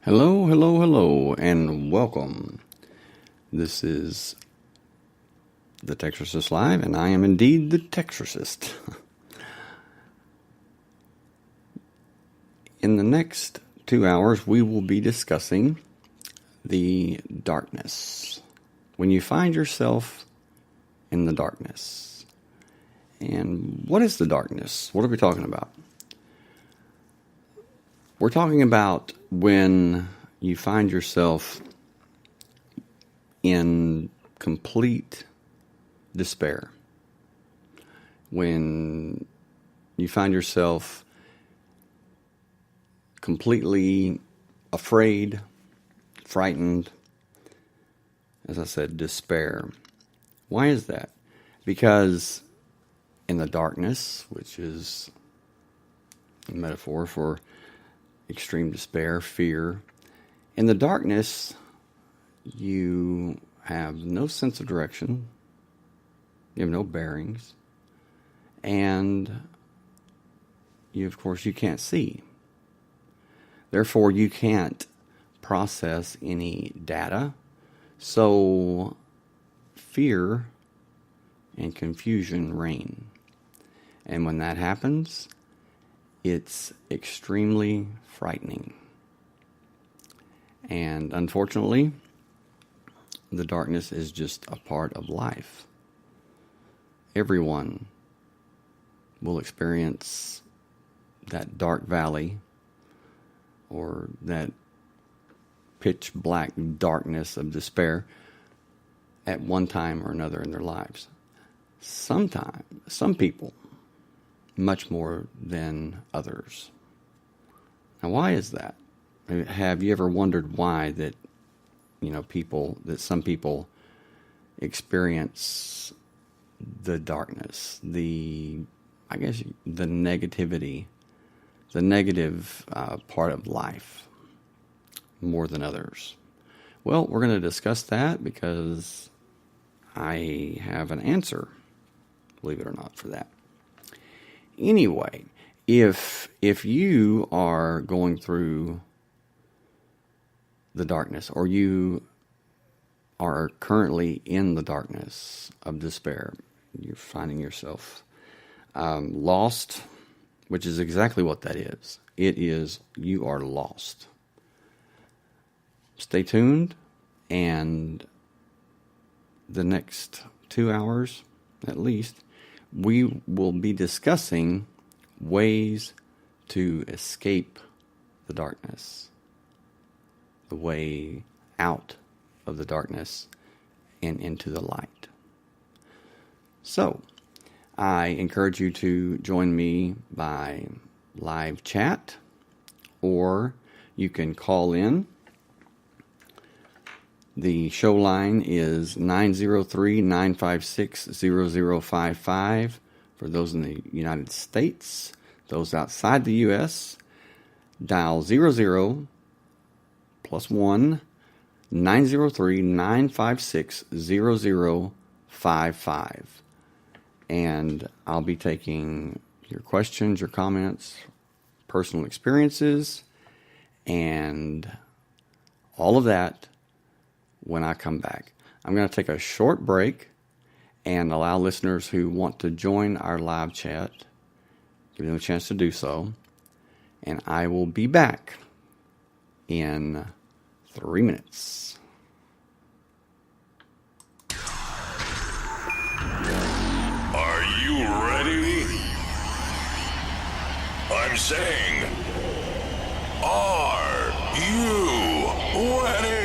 Hello, hello, hello, and welcome. This is the Texarcist Live, and I am indeed the Texarcist. In the next 2 hours, we will be discussing the darkness. When you find yourself in the darkness. And what is the darkness? What are we talking about? We're talking about when you find yourself in complete despair. When you find yourself completely afraid, frightened, as I said, despair. Why is that? Because in the darkness, which is a metaphor for extreme despair, fear. In the darkness, you have no sense of direction. You have no bearings. And of course, you can't see. Therefore, you can't process any data. So, fear and confusion reign. And when that happens, it's extremely frightening. And unfortunately, the darkness is just a part of life. Everyone will experience that dark valley or that pitch black darkness of despair at one time or another in their lives. Some people, much more than others. Now, why is that? Have you ever wondered why some people experience the darkness, the negativity, the negative part of life more than others? Well, we're going to discuss that because I have an answer, believe it or not, for that. Anyway, if you are going through the darkness, or you are currently in the darkness of despair, you're finding yourself lost, which is exactly what that is. It is, you are lost. Stay tuned, and the next 2 hours, at least, we will be discussing ways to escape the darkness, the way out of the darkness and into the light. So, I encourage you to join me by live chat, or you can call in. The show line is 903-956-0055 for those in the United States. Those outside the U.S., dial 00 plus 1 903-956-0055. And I'll be taking your questions, your comments, personal experiences, and all of that when I come back. I'm going to take a short break and allow listeners who want to join our live chat, give them a chance to do so. And I will be back in 3 minutes. Are you ready? I'm saying, are you ready?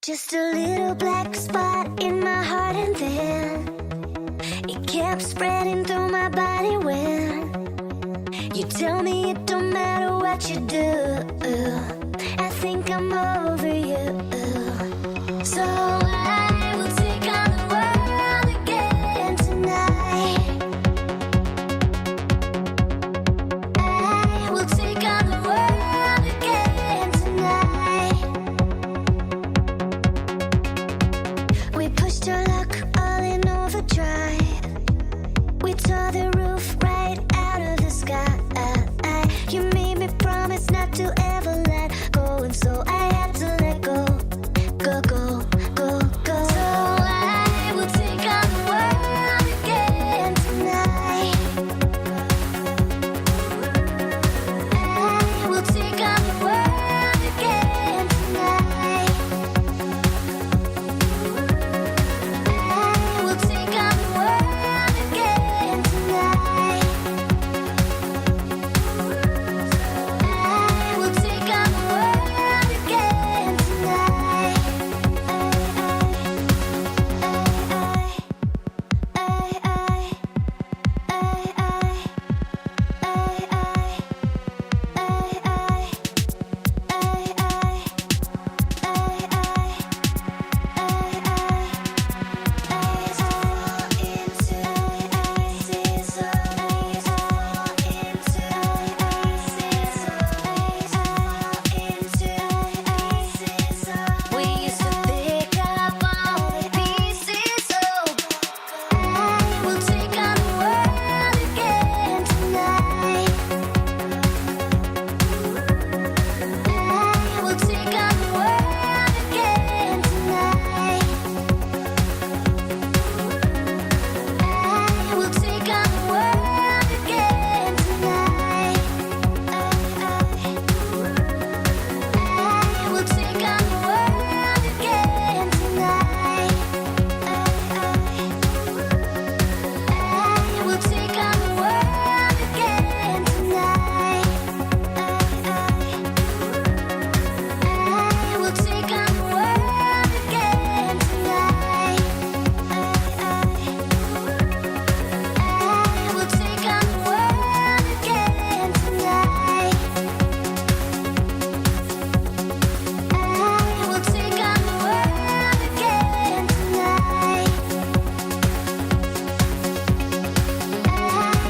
Just a little black spot in my heart, and then it kept spreading through my body when you tell me it don't matter what you do. I think I'm over you. So I will take on the world again tonight. I will take on the world again tonight. pushed our luck all in overdrive. We tore the roof right out of the sky. You made me promise not to ever let go, and so I had to let go. Go, go, go, go. So I will take on the world again tonight. I will take on the world again tonight. I will take on the world again tonight. I will take on the world again tonight. We used to pick up all the pieces, so I will take on the world again tonight. I will take on the world again tonight. I will take on the world again tonight. I will take on the world again tonight. I will take on the world again tonight. I will take on the world again tonight. I will take on the world again tonight. I will take on the world again tonight. I will take on the world again tonight. I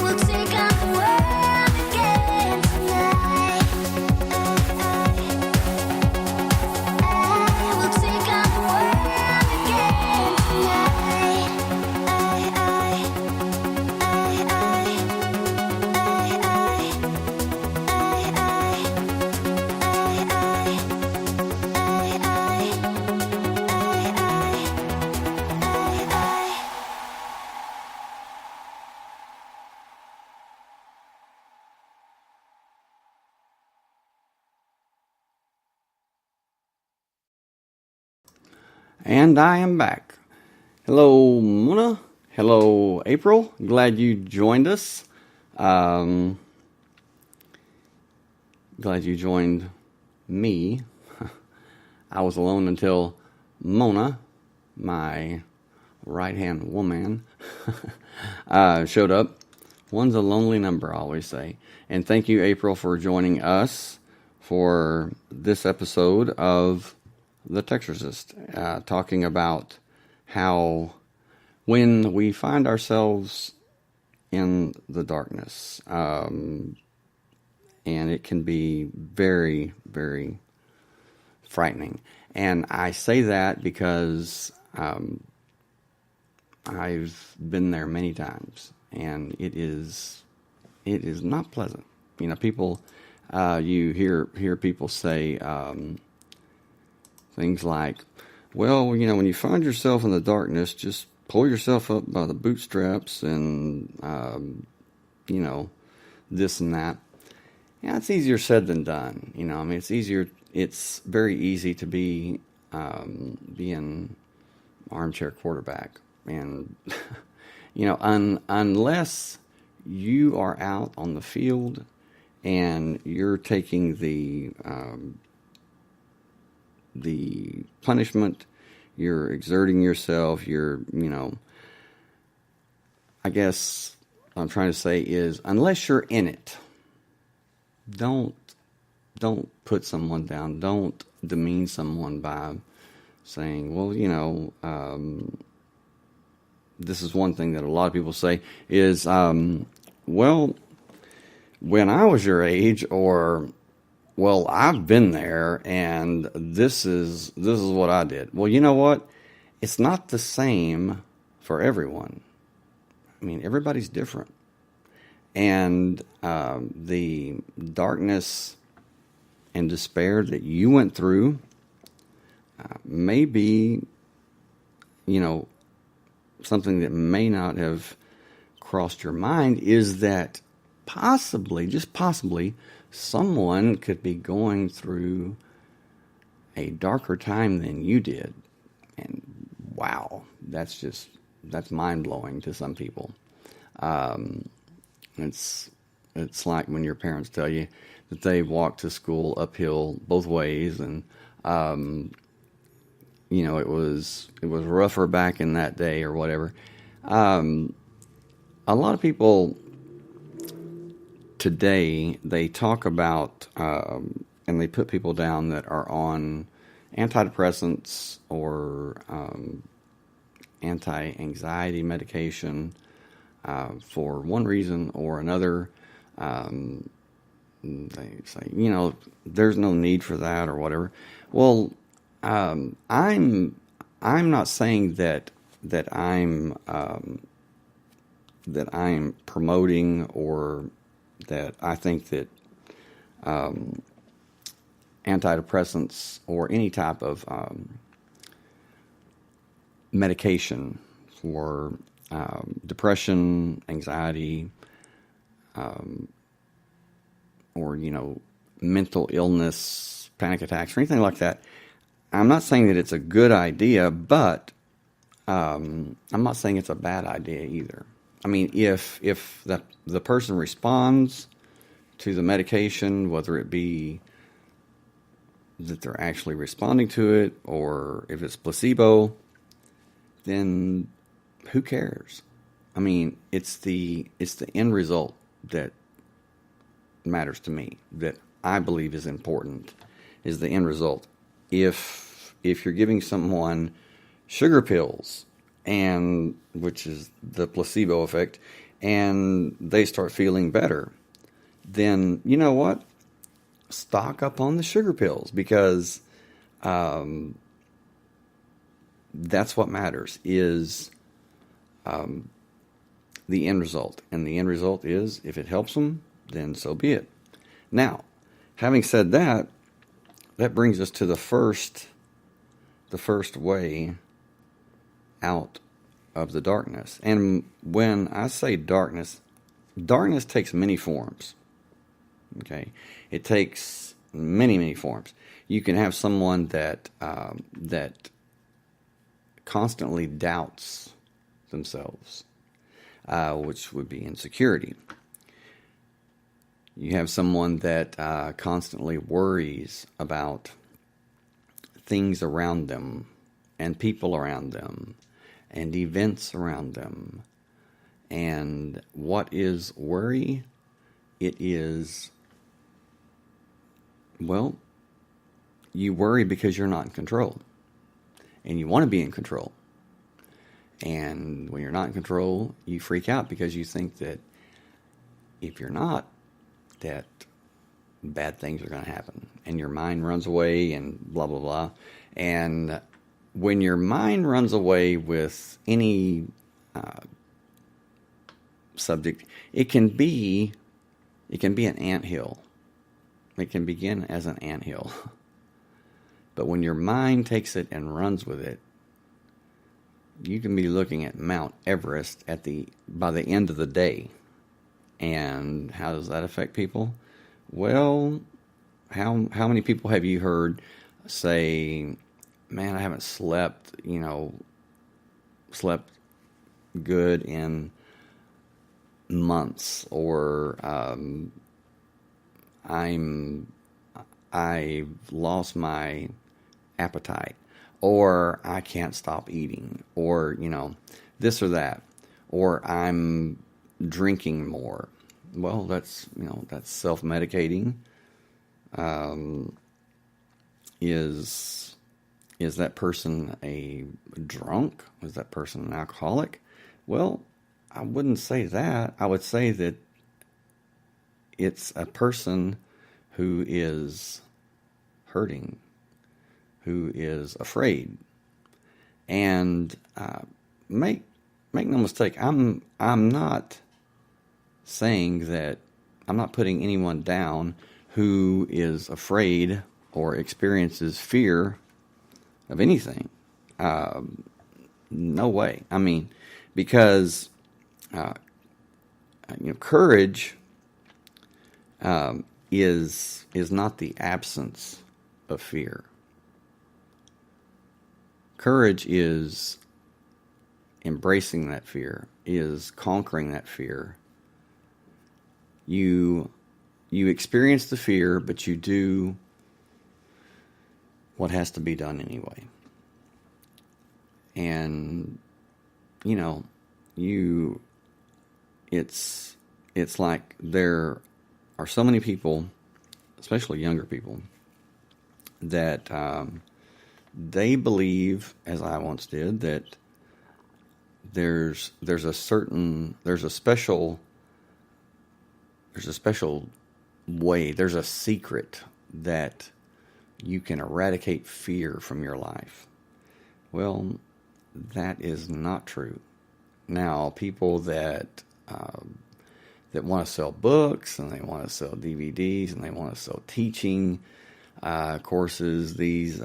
will take on the world again tonight. I will take on the world again tonight. And I am back. Hello, Mona. Hello, April. Glad you joined us. Glad you joined me. I was alone until Mona, my right-hand woman, showed up. One's a lonely number, I always say. And thank you, April, for joining us for this episode of The Texturist, talking about how when we find ourselves in the darkness, and it can be very, very frightening. And I say that because I've been there many times, and it is not pleasant. You know, people, you hear people say things like, well, you know, when you find yourself in the darkness, just pull yourself up by the bootstraps and, you know, this and that. Yeah, it's easier said than done. You know, I mean, it's very easy to be an armchair quarterback. And, you know, unless you are out on the field and you're taking the punishment, you're exerting yourself, you know, I guess what I'm trying to say is, unless you're in it, don't put someone down. Don't demean someone by saying, well, you know, this is one thing that a lot of people say is, well, when I was your age, or, well, I've been there and this is what I did. Well, you know what? It's not the same for everyone. I mean, everybody's different. And the darkness and despair that you went through may be, something that may not have crossed your mind, is that possibly, just possibly, someone could be going through a darker time than you did. And wow, that's mind-blowing to some people. It's like when your parents tell you that they walked to school uphill both ways, and it was rougher back in that day or whatever. A lot of people today, they talk about and they put people down that are on antidepressants or anti-anxiety medication for one reason or another. They say, there's no need for that or whatever. Well, I'm not saying that I'm promoting, or that I think that antidepressants or any type of medication for depression, anxiety, or mental illness, panic attacks, or anything like that. I'm not saying that it's a good idea, but I'm not saying it's a bad idea either. I mean, if the person responds to the medication, whether it be that they're actually responding to it or if it's placebo, then who cares? I mean, it's the end result that matters to me, that I believe is important, is the end result. If you're giving someone sugar pills, and which is the placebo effect, and they start feeling better, then you know what? Stock up on the sugar pills, because that's what matters, is the end result. And the end result is, if it helps them, then so be it. Now, having said that, that brings us to the first way out of the darkness. And when I say darkness takes many forms. Okay, it takes many forms. You can have someone that constantly doubts themselves, which would be insecurity. You have someone that constantly worries about things around them and people around them and events around them. And what is worry? It is, well, you worry because you're not in control. And you want to be in control. And when you're not in control, you freak out because you think that if you're not, that bad things are going to happen. And your mind runs away and blah, blah, blah. And when your mind runs away with any subject, it can be an anthill. It can begin as an anthill. But when your mind takes it and runs with it, you can be looking at Mount Everest by the end of the day. And how does that affect people? Well, how many people have you heard say, man, I haven't slept good in months, or I've lost my appetite, or I can't stop eating, or this or that, or I'm drinking more. Well, that's self-medicating. Is that person a drunk? Is that person an alcoholic? Well, I wouldn't say that. I would say that it's a person who is hurting, who is afraid. And make no mistake, I'm not saying that, I'm not putting anyone down who is afraid or experiences fear of anything. No way. I mean, because courage is not the absence of fear. Courage is embracing that fear, is conquering that fear. You experience the fear, but you do what has to be done anyway. And it's like there are so many people, especially younger people, that they believe, as I once did, that there's a special way, there's a secret that you can eradicate fear from your life. Well, that is not true. Now, people that want to sell books, and they want to sell DVDs, and they want to sell teaching courses, these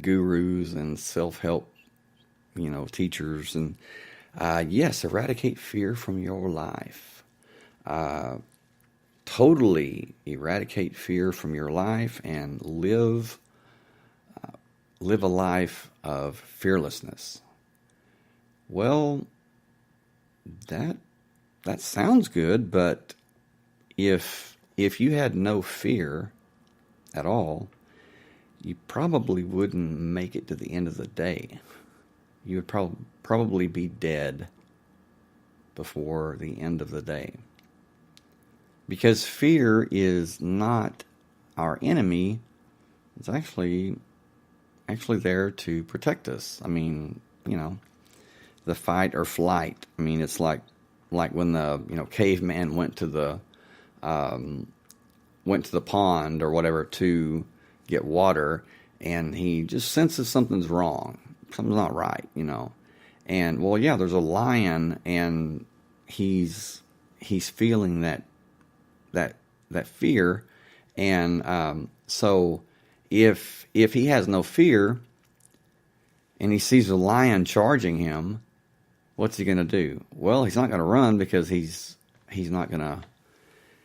gurus and self-help, teachers, and yes, eradicate fear from your life. Totally eradicate fear from your life and live a life of fearlessness. Well, that sounds good, but if you had no fear at all, you probably wouldn't make it to the end of the day. You would probably be dead before the end of the day. Because fear is not our enemy. It's actually there to protect us. I mean, the fight or flight. I mean, it's like when the caveman went to the pond or whatever to get water, and he just senses something's wrong, something's not right, And well, yeah, there's a lion, and he's feeling that fear, and so if he has no fear, and he sees a lion charging him, what's he going to do? Well, he's not going to run, because he's not going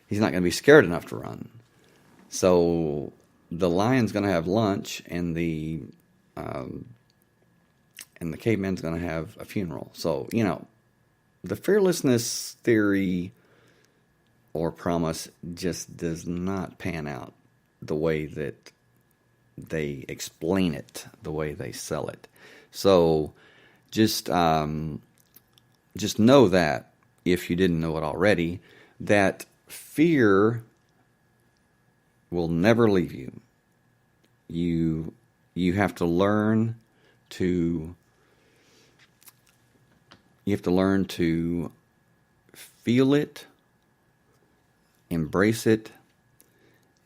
to be scared enough to run. So the lion's going to have lunch, and the caveman's going to have a funeral. So the fearlessness theory or promise just does not pan out the way that they explain it, the way they sell it. So just know that, if you didn't know it already, that fear will never leave you. You have to learn to feel it, embrace it,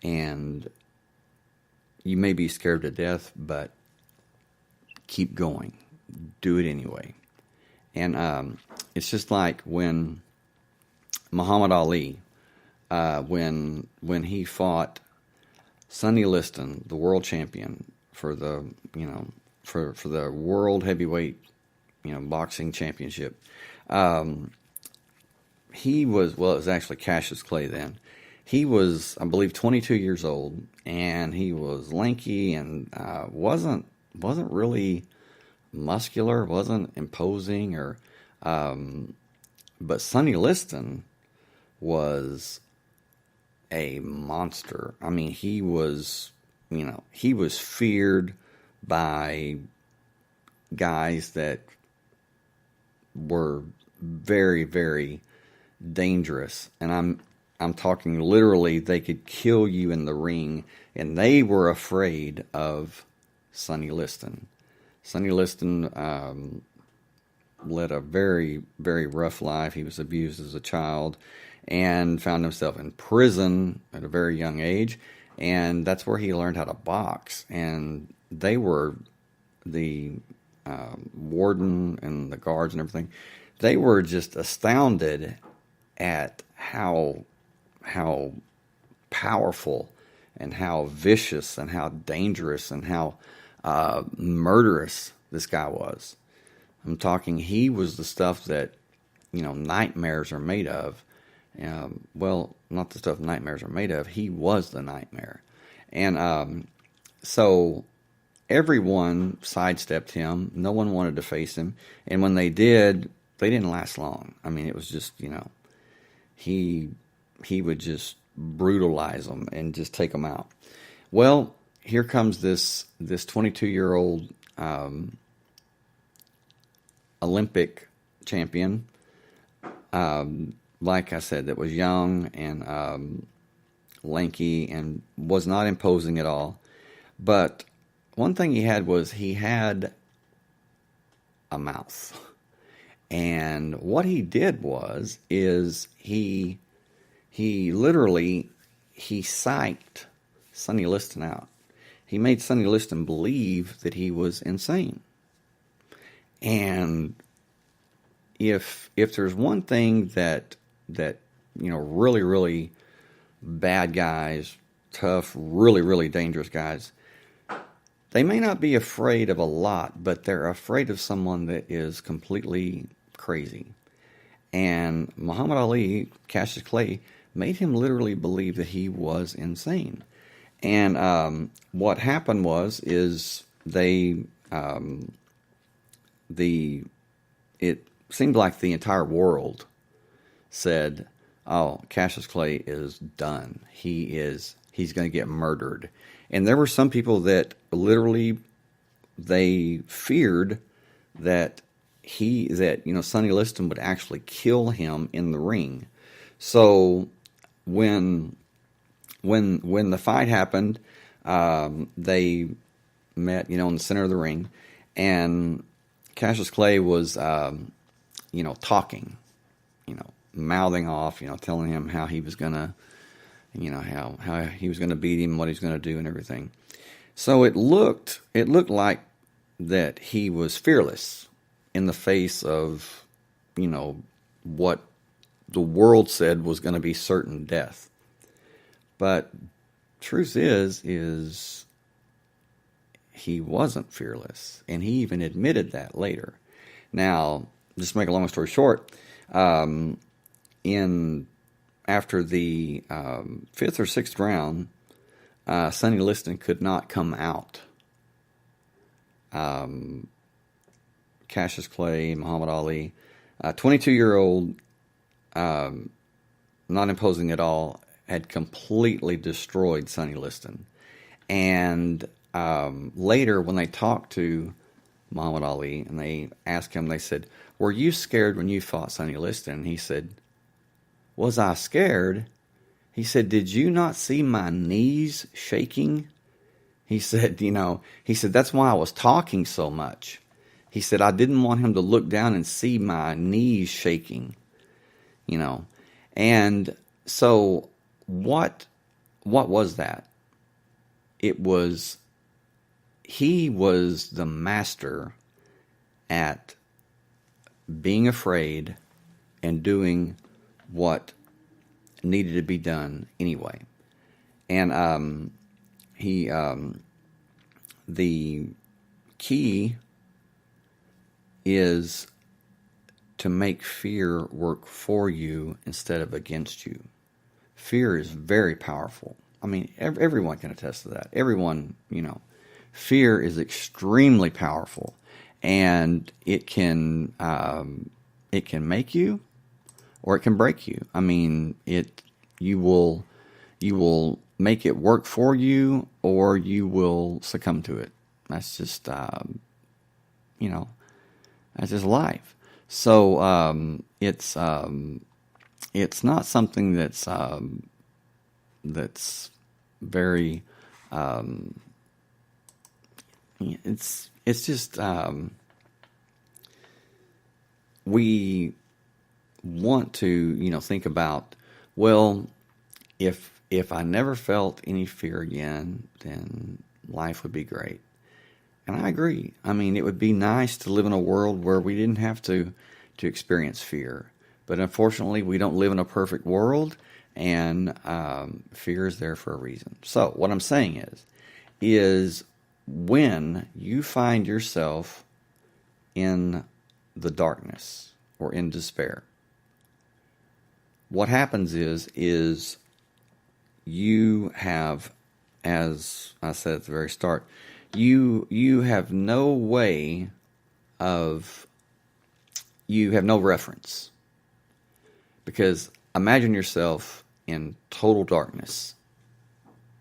and you may be scared to death, but keep going. Do it anyway. And it's just like when Muhammad Ali, when he fought Sonny Liston, the world champion for the for the world heavyweight boxing championship. He was, well, it was actually Cassius Clay then. He was, I believe, 22 years old, and he was lanky and wasn't really muscular, wasn't imposing, or but Sonny Liston was a monster. I mean, he was feared by guys that were very, very dangerous, and I'm talking literally, they could kill you in the ring, and they were afraid of Sonny Liston. Sonny Liston led a very, very rough life. He was abused as a child and found himself in prison at a very young age. And that's where he learned how to box. And they were the warden and the guards and everything. They were just astounded at how powerful and how vicious and how dangerous and how murderous this guy was. I'm talking, he was the stuff that, nightmares are made of. Well, not the stuff nightmares are made of. He was the nightmare. And so everyone sidestepped him. No one wanted to face him. And when they did, they didn't last long. I mean, it was just, he would just brutalize them and just take them out. Well, here comes this 22-year-old Olympic champion. Like I said, that was young and lanky and was not imposing at all. But one thing he had was he had a mouth. And what he did is he literally psyched Sonny Liston out. He made Sonny Liston believe that he was insane. And if there's one thing that really, really bad guys, tough, really, really dangerous guys, they may not be afraid of a lot, but they're afraid of someone that is completely crazy. And Muhammad Ali, Cassius Clay, made him literally believe that he was insane. And what happened is they it seemed like the entire world said, "Oh, Cassius Clay is done. He's going to get murdered." And there were some people that literally they feared that Sonny Liston would actually kill him in the ring. So when the fight happened, they met, in the center of the ring, and Cassius Clay was, talking, mouthing off, telling him how he was gonna, how he was gonna beat him, what he's gonna do, and everything. So it looked like that he was fearless in the face of, what the world said was going to be certain death. But truth is he wasn't fearless, and he even admitted that later. Now, just to make a long story short, after the 5th or 6th round, Sonny Liston could not come out. Cassius Clay, Muhammad Ali, 22-year-old, not imposing at all, had completely destroyed Sonny Liston. And later, when they talked to Muhammad Ali and they asked him, they said, "Were you scared when you fought Sonny Liston?" And he said, "Was I scared?" He said, "Did you not see my knees shaking?" He said, that's why I was talking so much. He said, I didn't want him to look down and see my knees shaking, And so what was that? He was the master at being afraid and doing what needed to be done anyway. And the key is to make fear work for you instead of against you. Fear is very powerful. I mean, everyone can attest to that. Everyone, fear is extremely powerful, and it can make you, or it can break you. I mean, you will make it work for you, or you will succumb to it. That's just that's just life. So it's not something that's very it's just we want to, think about, well, if I never felt any fear again, then life would be great. And I agree. I mean, it would be nice to live in a world where we didn't have to experience fear. But unfortunately, we don't live in a perfect world, and fear is there for a reason. So what I'm saying is when you find yourself in the darkness or in despair, what happens is you have, as I said at the very start, you have no way of, you have no reference. Because imagine yourself in total darkness.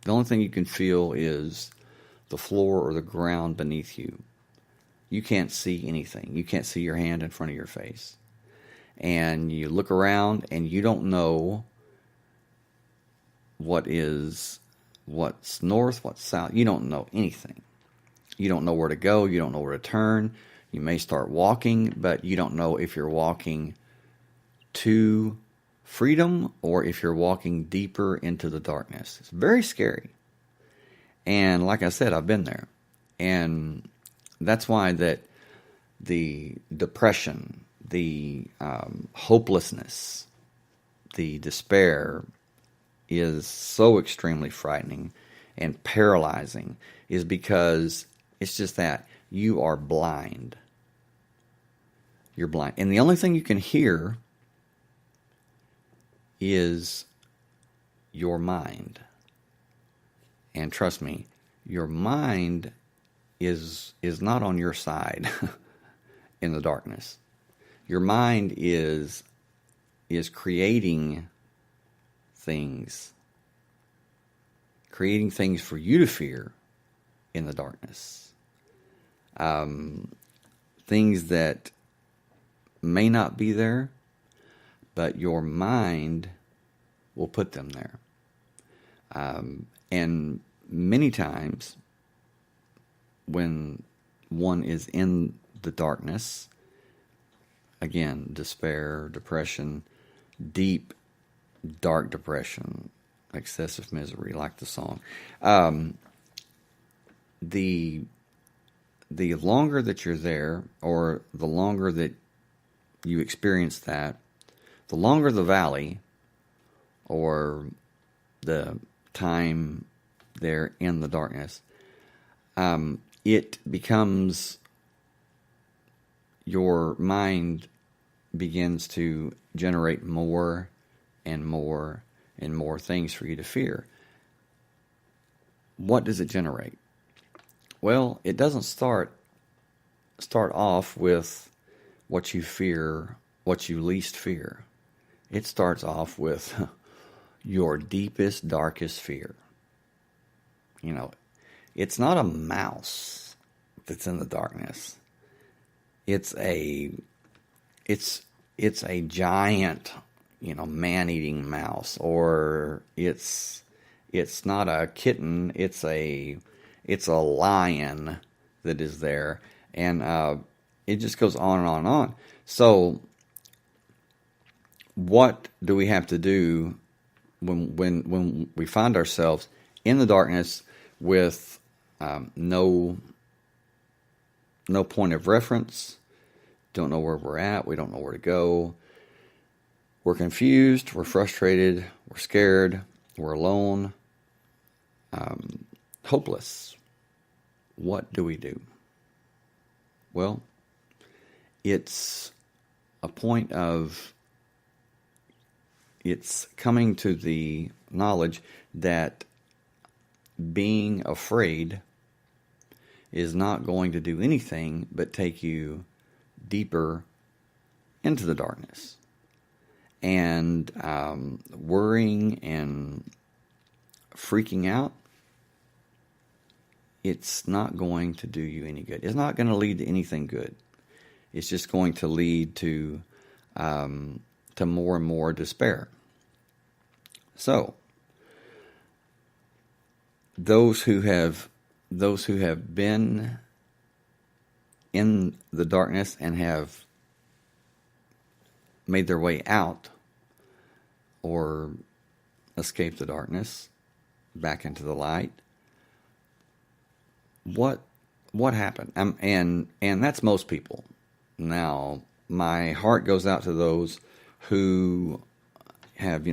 The only thing you can feel is the floor or the ground beneath you. You can't see anything. You can't see your hand in front of your face. And you look around and you don't know what's north, what's south. You don't know anything. You don't know where to go. You don't know where to turn. You may start walking, but you don't know if you're walking to freedom or if you're walking deeper into the darkness. It's very scary. And like I said, I've been there. And that's why that the depression, the hopelessness, the despair is so extremely frightening and paralyzing, is because it's just that you are blind. You're blind. And the only thing you can hear is your mind. And trust me, your mind is not on your side in the darkness. Your mind is creating things for you to fear in the darkness. Things that may not be there, but your mind will put them there. And many times when one is in the darkness, again, despair, depression, deep, dark depression, excessive misery, like the song, the longer that you're there, or the longer that you experience that, the longer the valley, or the time there in the darkness, it becomes, your mind begins to generate more and more and more things for you to fear. What does it generate? Well, it doesn't start off with what you fear, what you least fear. It starts off with your deepest, darkest fear. It's not a mouse that's in the darkness. It's a giant, man-eating mouse, or it's not a kitten. It's a lion that is there, and it just goes on and on and on. So, what do we have to do when we find ourselves in the darkness with no point of reference? Don't know where we're at. We don't know where to go. We're confused. We're frustrated. We're scared. We're alone. Hopeless. What do we do? Well, it's a point of, it's coming to the knowledge that being afraid is not going to do anything but take you deeper into the darkness. And worrying and freaking out, it's not going to do you any good. It's not going to lead to anything good. It's just going to lead to more and more despair. So, those who have been in the darkness and have made their way out or escaped the darkness back into the light. What happened? And that's most people. Now, my heart goes out to those who have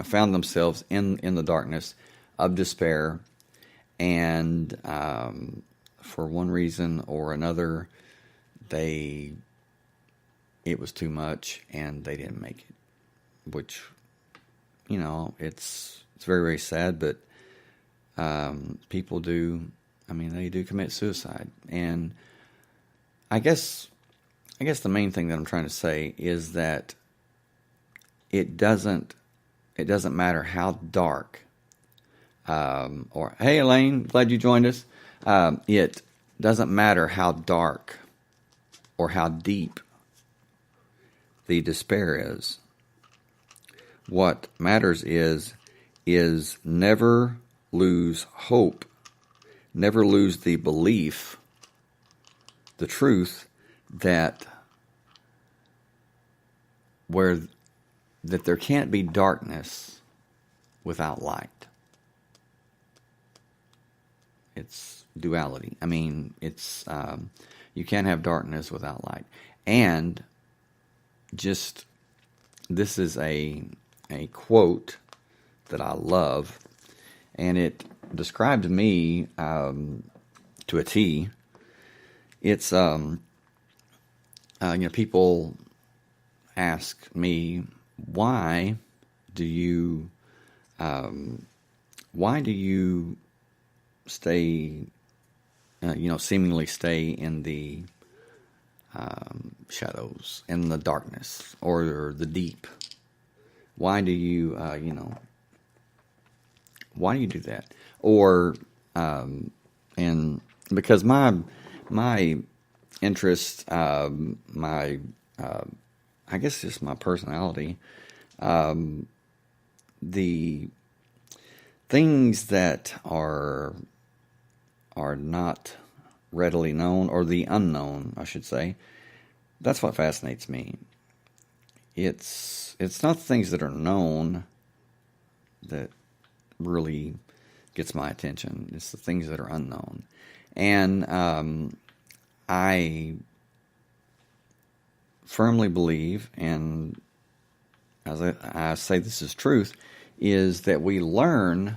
found themselves in the darkness of despair, and for one reason or another, it was too much and they didn't make it. Which, it's very, very sad, but people do. They do commit suicide, and I guess the main thing that I'm trying to say is that it doesn't matter how dark, or hey Elaine, glad you joined us. It doesn't matter how dark or how deep the despair is. What matters is never lose hope, never lose the belief, the truth that there can't be darkness without light. It's duality. It's you can't have darkness without light. And just this is a quote that I love, and it describes me to a T. It's people ask me, why do you stay seemingly stay in the shadows, in the darkness or the deep? Why do you why do you do that? Or and because my interest, my I guess just my personality, the things that are not readily known, or the unknown, I should say, that's what fascinates me. It's not the things that are known that really gets my attention. It's the things that are unknown. And I firmly believe, and as I say this is truth, is that we learn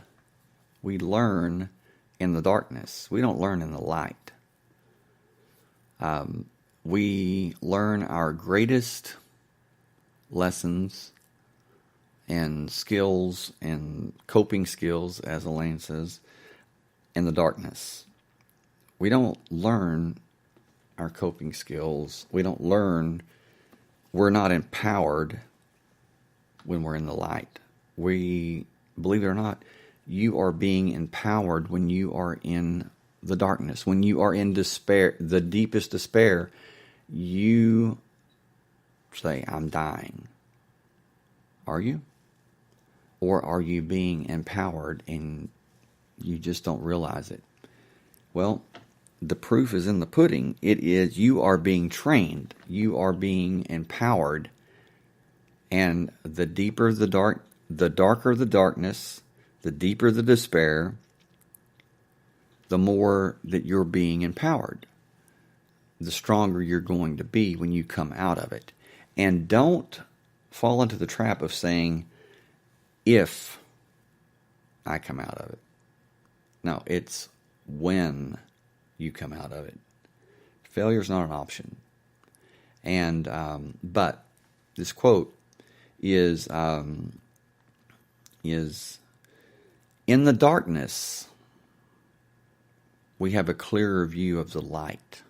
in the darkness. We don't learn in the light. We learn our greatest lessons and skills and coping skills, as Elaine says, in the darkness. We don't learn our coping skills. We're not empowered when we're in the light. Believe it or not, you are being empowered when you are in the darkness. When you are in despair, the deepest despair, you say, I'm dying. Are you? Or are you being empowered and you just don't realize it? Well, the proof is in the pudding. It is, you are being trained. You are being empowered. And the deeper the darker the darkness, the deeper the despair, the more that you're being empowered, the stronger you're going to be when you come out of it. And don't fall into the trap of saying, if I come out of it. No, it's when you come out of it. Failure is not an option. And but this quote is in the darkness we have a clearer view of the light.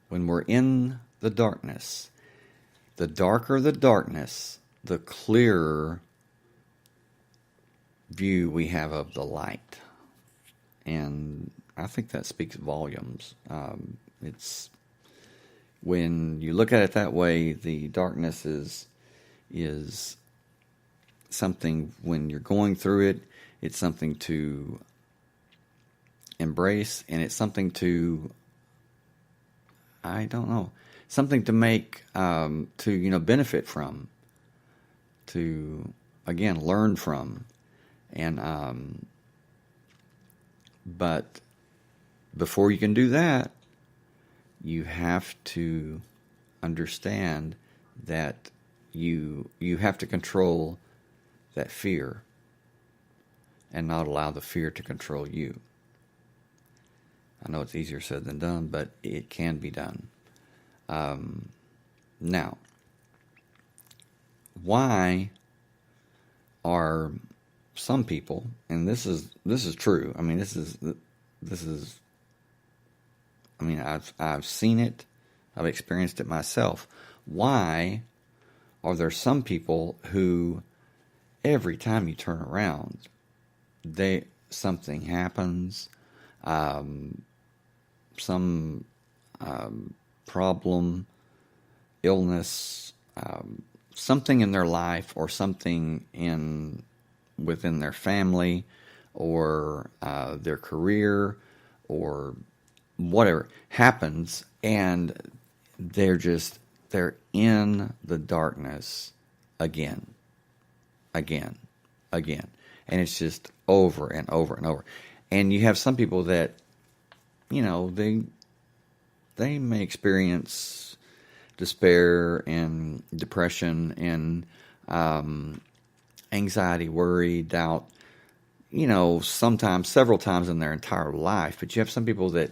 When we're in the darkness, the darker the darkness, the clearer view we have of the light. And I think that speaks volumes. It's when you look at it that way, the darkness is something, when you're going through it, it's something to embrace, and it's something to, something to make, to benefit from, to again learn from, and but before you can do that, you have to understand that you have to control that fear and not allow the fear to control you. I know it's easier said than done, but it can be done. Now, why are some people, and this is true. I mean, this is. I mean, I've seen it. I've experienced it myself. Why are there some people who, every time you turn around, something happens, some problem, illness, something in their life, or something within their family, or their career, or whatever happens, and they're in the darkness again, and it's just over and over and over. And you have some people that, they may experience despair and depression and anxiety, worry, doubt, sometimes several times in their entire life. But you have some people that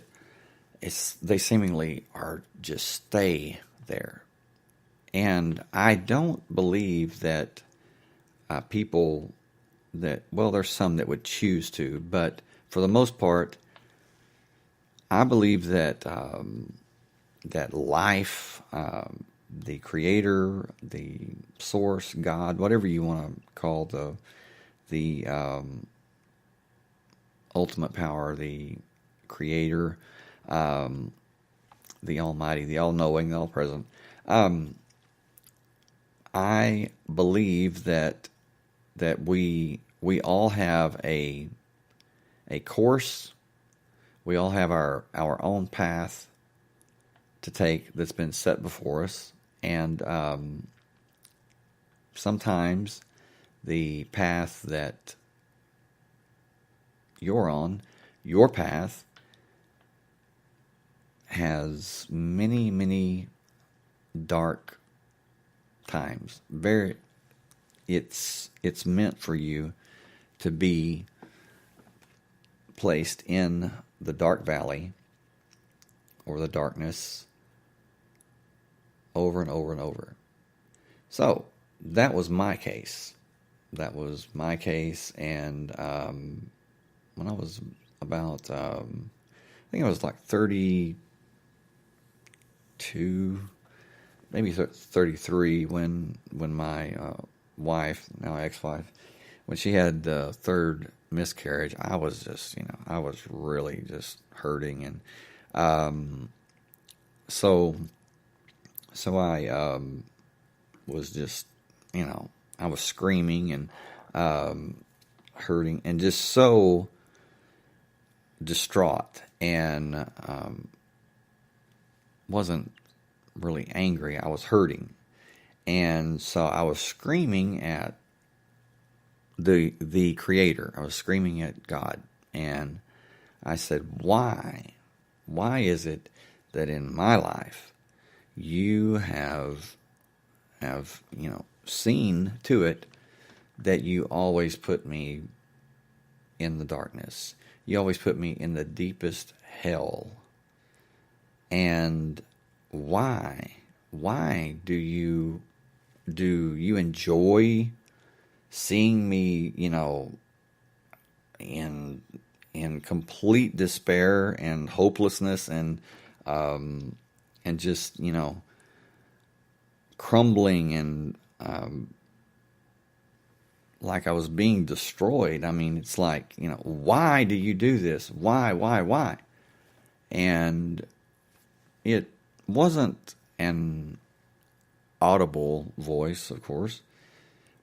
they seemingly are just stay there. And I don't believe that people that, well, there's some that would choose to, but for the most part, I believe that that life, the Creator, the Source, God, whatever you want to call the ultimate power, the Creator, the Almighty, the All-Knowing, the All-Present. I believe that we all have a course. We all have our own path to take that's been set before us, and sometimes the path that you're on, your path, has many, many dark times. It's meant for you to be placed in the dark valley or the darkness over and over and over. So that was my case. And when I was about, I think I was like 32, maybe 33, when my wife, now ex-wife, when she had the third miscarriage, I was just, I was really just hurting, and so I was just, I was screaming and hurting and just so distraught, and wasn't really angry. I was hurting, and so I was screaming at the Creator. I was screaming at God, and I said, "Why is it that in my life you have seen to it that you always put me in the darkness? You always put me in the deepest hell. And why do you enjoy seeing me, in complete despair and hopelessness and just, crumbling and like I was being destroyed? I mean, it's like, why do you do this? Why? And it wasn't an audible voice, of course,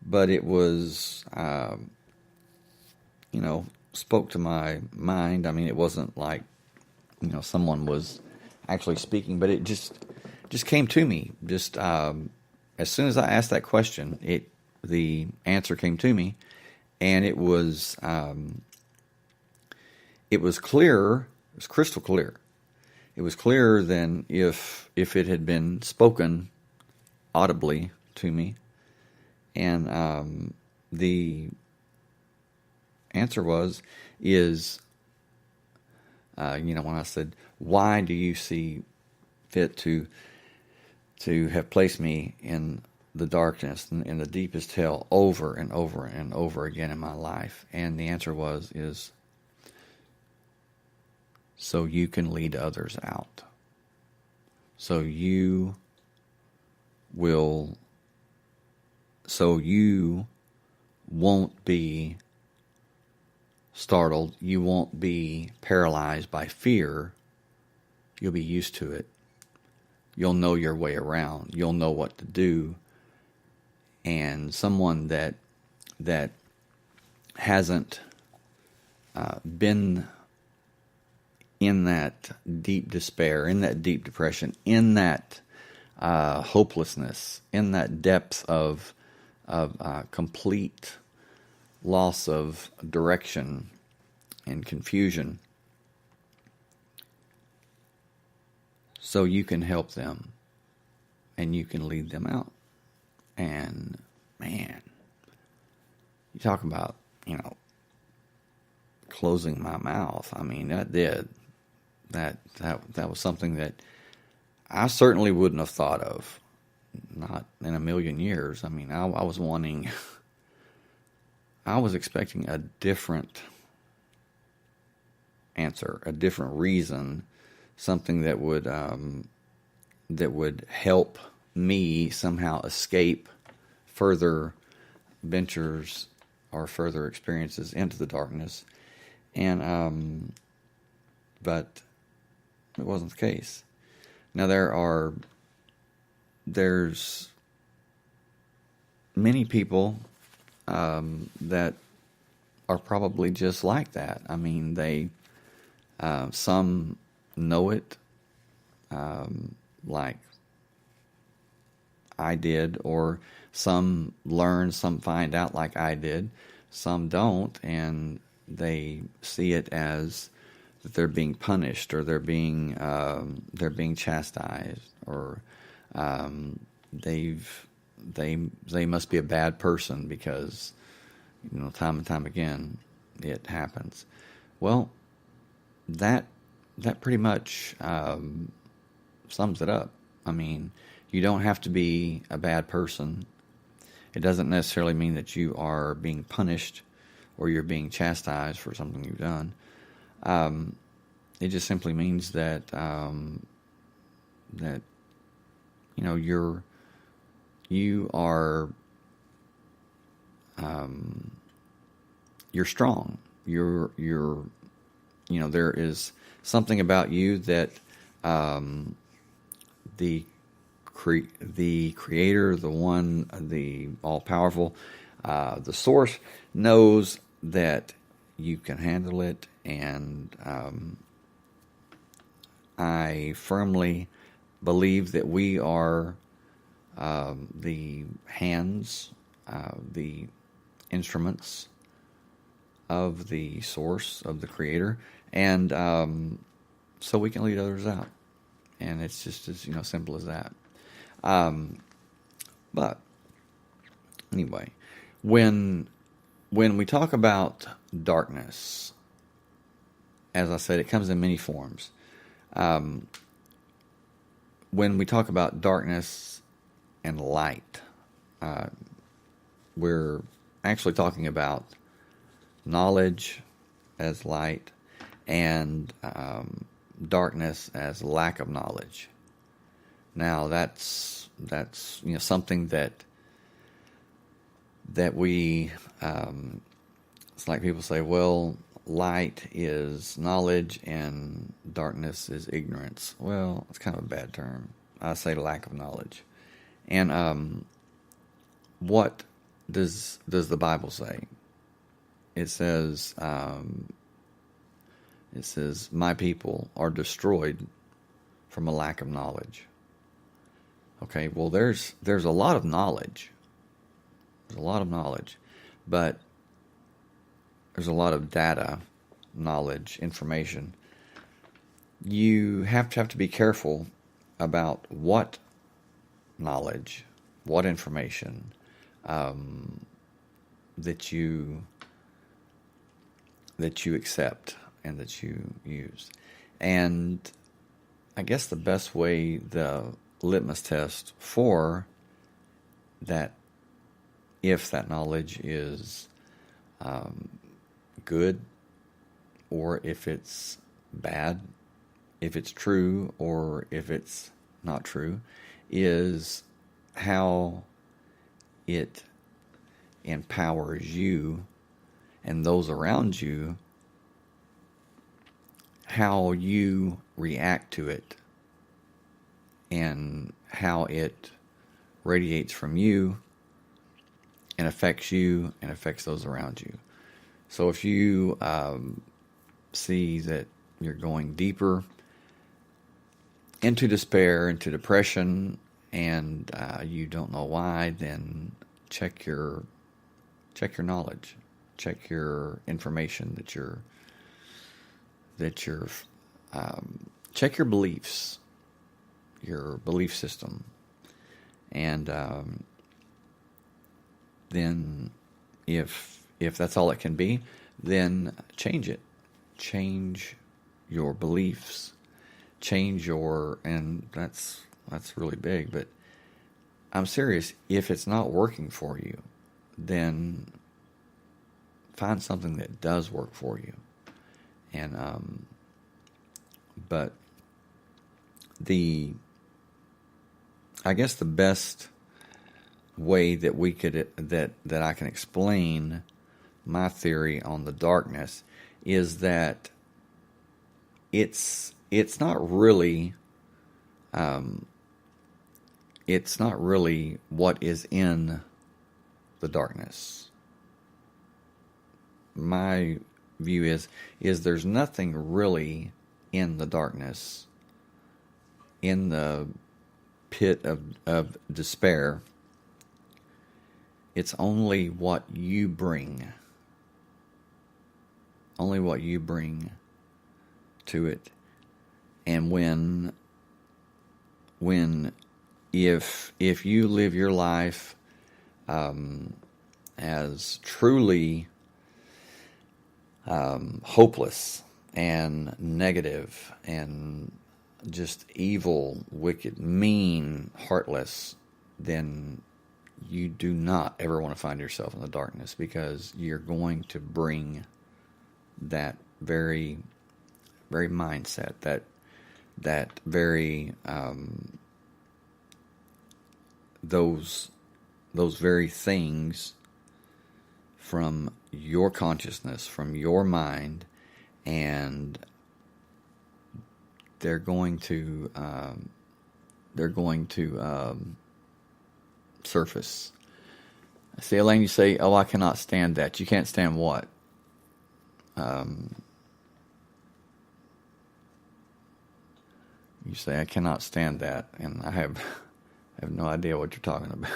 but it was, spoke to my mind. I mean, it wasn't like, someone was actually speaking, but it just came to me. Just as soon as I asked that question, the answer came to me, and it was clearer. It was crystal clear. It was clearer than if it had been spoken audibly to me. And the answer is when I said, why do you see fit to have placed me in the darkness and in the deepest hell over and over and over again in my life? And the answer is so you can lead others out. So you won't be startled. You won't be paralyzed by fear. You'll be used to it. You'll know your way around. You'll know what to do. And someone that hasn't been in that deep despair, in that deep depression, in that hopelessness, in that depth of complete loss of direction and confusion, so you can help them and you can lead them out. And man, you talk about, closing my mouth. I mean, that was something that I certainly wouldn't have thought of, not in a million years. I mean, I was expecting a different answer, a different reason, something that would help me somehow escape further ventures or further experiences into the darkness. And but it wasn't the case. Now there's many people that are probably just like that. I mean, they some know it like I did, or some learn, some find out like I did, some don't, and they see it as that they're being punished, or they're being chastised, or they must be a bad person because time and time again it happens. Well, that pretty much sums it up. I mean, you don't have to be a bad person. It doesn't necessarily mean that you are being punished or you're being chastised for something you've done. It just simply means that you're strong. There is something about you that the Creator, the One, the All-Powerful, the Source knows that you can handle it, and I firmly believe that we are the hands, the instruments of the Source, of the Creator, and so we can lead others out. And it's just as simple as that. But anyway, when we talk about darkness, as I said, it comes in many forms. When we talk about darkness and light, we're actually talking about knowledge as light and darkness as lack of knowledge. Now that's something that we it's like people say, well, light is knowledge and darkness is ignorance. Well, it's kind of a bad term. I say lack of knowledge. And what does the Bible say? It says my people are destroyed from a lack of knowledge. Okay, well, there's a lot of knowledge. There's a lot of knowledge, but there's a lot of data, knowledge, information. You have to be careful about what knowledge, what information that you accept and that you use. And I guess the best way, the litmus test for that, if that knowledge is good or if it's bad, if it's true or if it's not true, is how it empowers you and those around you, how you react to it, and how it radiates from you and affects you and affects those around you. So if you see that you're going deeper into despair, into depression, and you don't know why, then check your knowledge, check your information check your beliefs, your belief system, and then if that's all it can be, then change it. Change your beliefs. Change your, and that's really big, but I'm serious. If it's not working for you, then find something that does work for you. And but I guess the best way that we could that I can explain my theory on the darkness is that it's not really what is in the darkness. My view is there's nothing really in the darkness, in the pit of despair. It's only what you bring. Only what you bring to it. And if you live your life as truly hopeless and negative and just evil, wicked, mean, heartless, then you do not ever want to find yourself in the darkness, because you're going to bring that very, very mindset, that very those very things from your consciousness, from your mind, and they're going to surface. See, Elaine, you say, "Oh, I cannot stand that." You can't stand what? You say, "I cannot stand that," and I have no idea what you're talking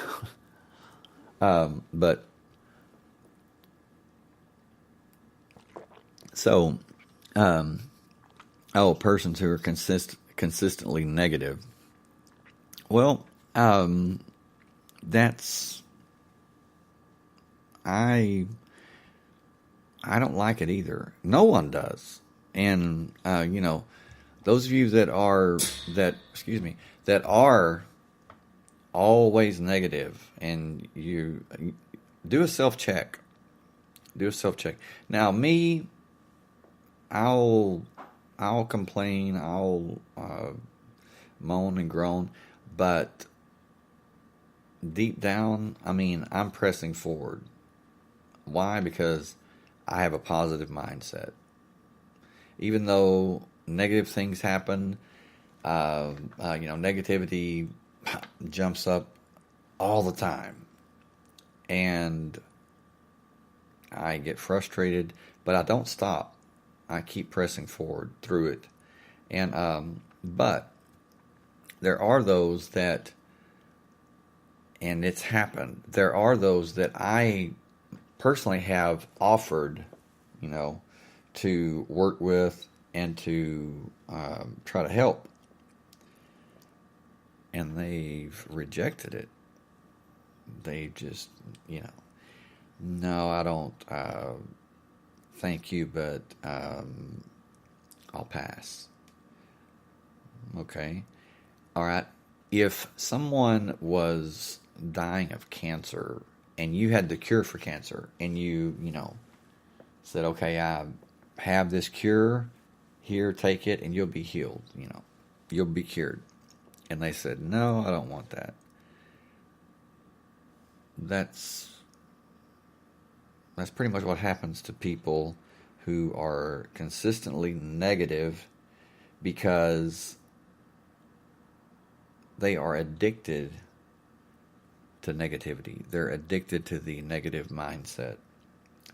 about. But so, persons who are consistently negative. Well, that's I don't like it either. No one does, and those of you that are always negative, and you do a self-check. Now, me, I'll complain, I'll moan and groan, but deep down, I'm pressing forward. Why? Because I have a positive mindset. Even though negative things happen, negativity jumps up all the time, and I get frustrated, but I don't stop. I keep pressing forward through it. And but there are those that and it's happened. There are those that I personally have offered, to work with and to try to help, and they've rejected it. They just, no, I don't. Thank you, but I'll pass. Okay. All right. If someone was dying of cancer and you had the cure for cancer and you said, okay, I have this cure, here, take it and you'll be healed, you'll be cured. And they said, no, I don't want that. That's pretty much what happens to people who are consistently negative because they are addicted to negativity. They're addicted to the negative mindset.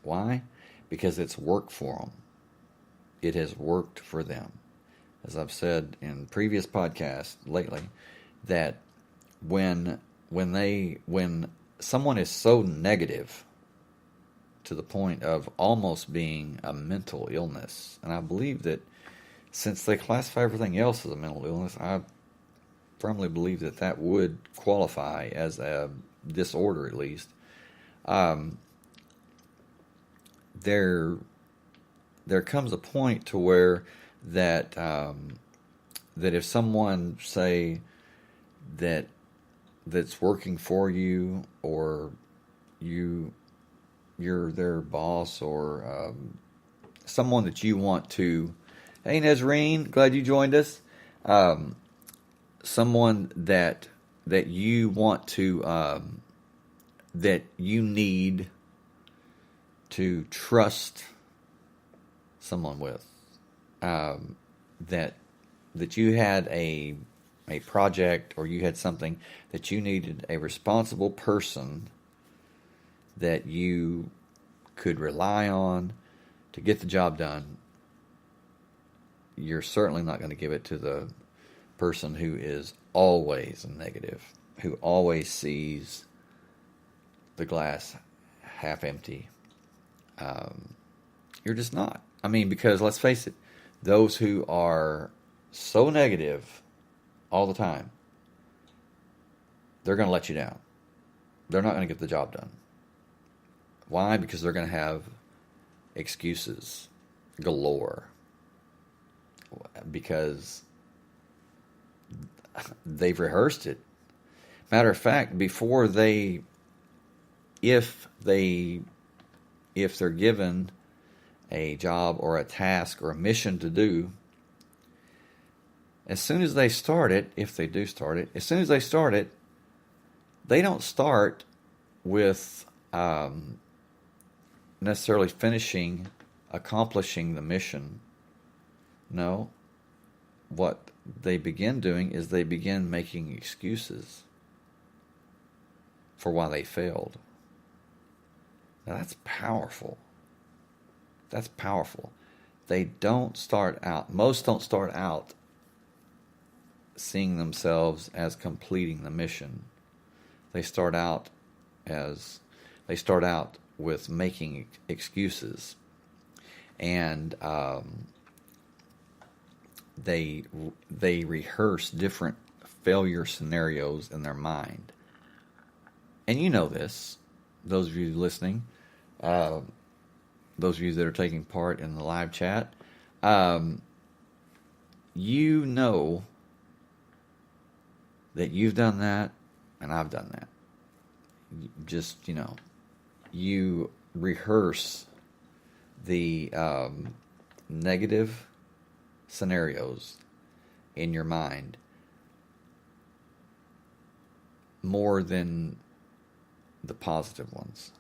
Why? Because it's worked for them. It has worked for them. As I've said in previous podcasts lately, that when someone is so negative to the point of almost being a mental illness, and I believe that since they classify everything else as a mental illness, I firmly believe that would qualify as a disorder at least. There comes a point to where that if someone say that's working for you, or you're their boss, or someone that you want to, hey Nazreen, glad you joined us. Someone that you want to that you need to trust someone with, that you had a project, or you had something that you needed a responsible person that you could rely on to get the job done. You're certainly not going to give it to the person who is always negative, who always sees the glass half empty. You're just not. I mean, because let's face it, those who are so negative all the time, they're going to let you down. They're not going to get the job done. Why? Because they're going to have excuses galore. Because they've rehearsed it. Matter of fact, before if they're given a job or a task or a mission to do, as soon as they start it, if they do start it, as soon as they start it, they don't start with necessarily accomplishing the mission. No. What they begin doing is they begin making excuses for why they failed. Now that's powerful. That's powerful. Most don't start out seeing themselves as completing the mission. They start out with making excuses, and they rehearse different failure scenarios in their mind. And you know this, those of you listening, those of you that are taking part in the live chat, you know that you've done that, and I've done that. Just, you rehearse the negative scenarios in your mind more than the positive ones.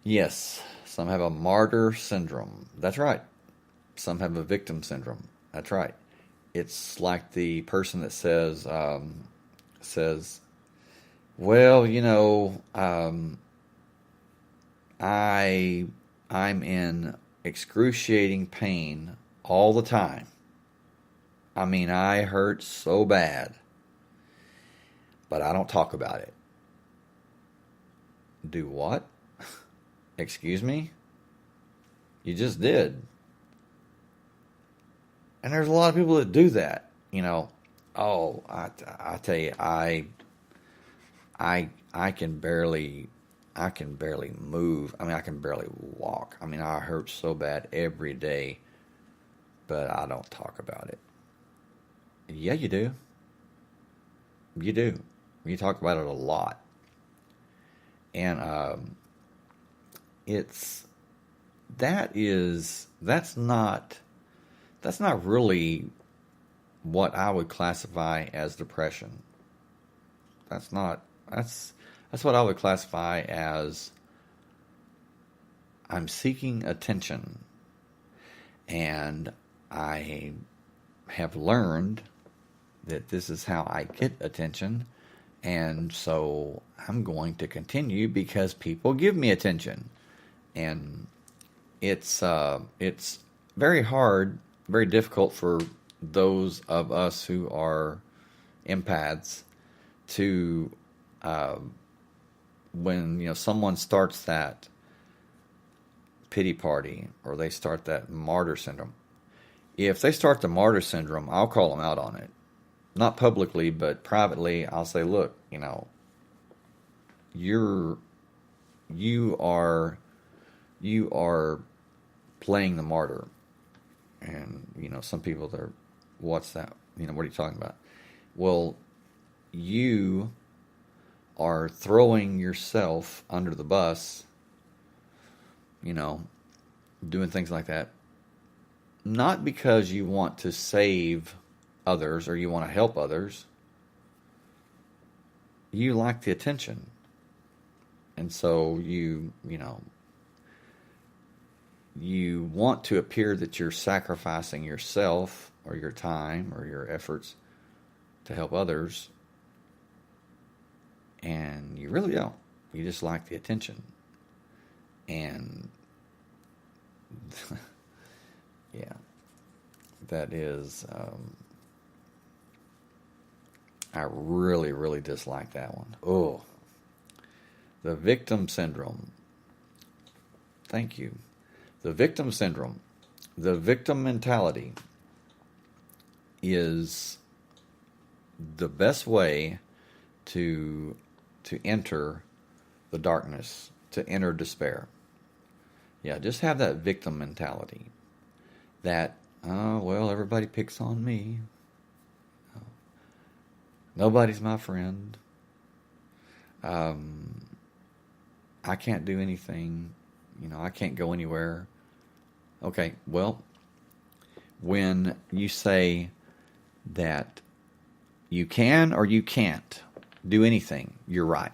Yes, some have a martyr syndrome. That's right. Some have a victim syndrome. That's right. It's like the person that says, well, I'm in excruciating pain all the time. I mean, I hurt so bad, but I don't talk about it. Do what? Excuse me? You just did. And there's a lot of people that do that. Oh, I tell you, I can barely move. I mean, I can barely walk. I mean, I hurt so bad every day, but I don't talk about it. Yeah, you do. You do. You talk about it a lot. And that's not really what I would classify as depression. That's what I would classify as I'm seeking attention. And I have learned that this is how I get attention. And so I'm going to continue because people give me attention. And it's very hard, very difficult for those of us who are empaths to, when someone starts that pity party or they start that martyr syndrome. If they start the martyr syndrome, I'll call them out on it. Not publicly, but privately, I'll say, look, you are playing the martyr. And, some people, they're, what's that? What are you talking about? Well, you are throwing yourself under the bus, doing things like that. Not because you want to save others or you want to help others. You like the attention. And so you want to appear that you're sacrificing yourself or your time or your efforts to help others. And you really don't. You just like the attention. And yeah, that is, I really, really dislike that one. Oh, the victim syndrome. Thank you. The victim syndrome, the victim mentality is the best way to enter the darkness, to enter despair. Yeah, just have that victim mentality. That, well, everybody picks on me. Nobody's my friend. I can't do anything. I can't go anywhere. Okay, well, when you say that you can or you can't do anything, you're right.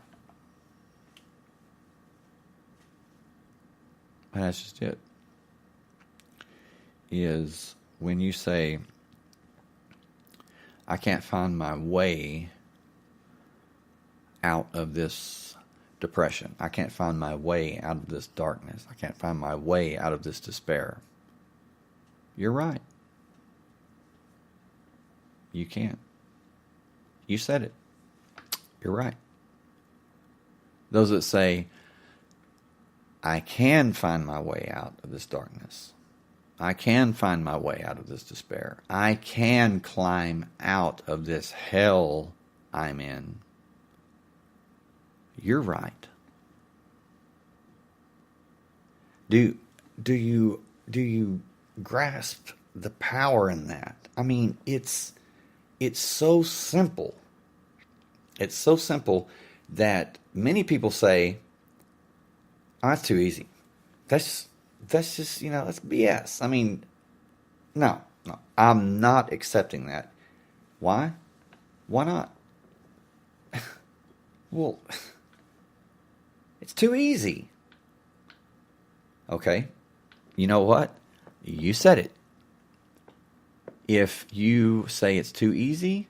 And that's just it. Is when you say, I can't find my way out of this depression. I can't find my way out of this darkness. I can't find my way out of this despair. You're right. You can't. You said it. You're right. Those that say, I can find my way out of this darkness. I can find my way out of this despair. I can climb out of this hell I'm in. You're right. Do you grasp the power in that? I mean, it's so simple. It's so simple that many people say, oh, that's too easy. That's just, that's BS. I mean, no, I'm not accepting that. Why? Why not? Well, it's too easy. Okay, you know what? You said it. If you say it's too easy,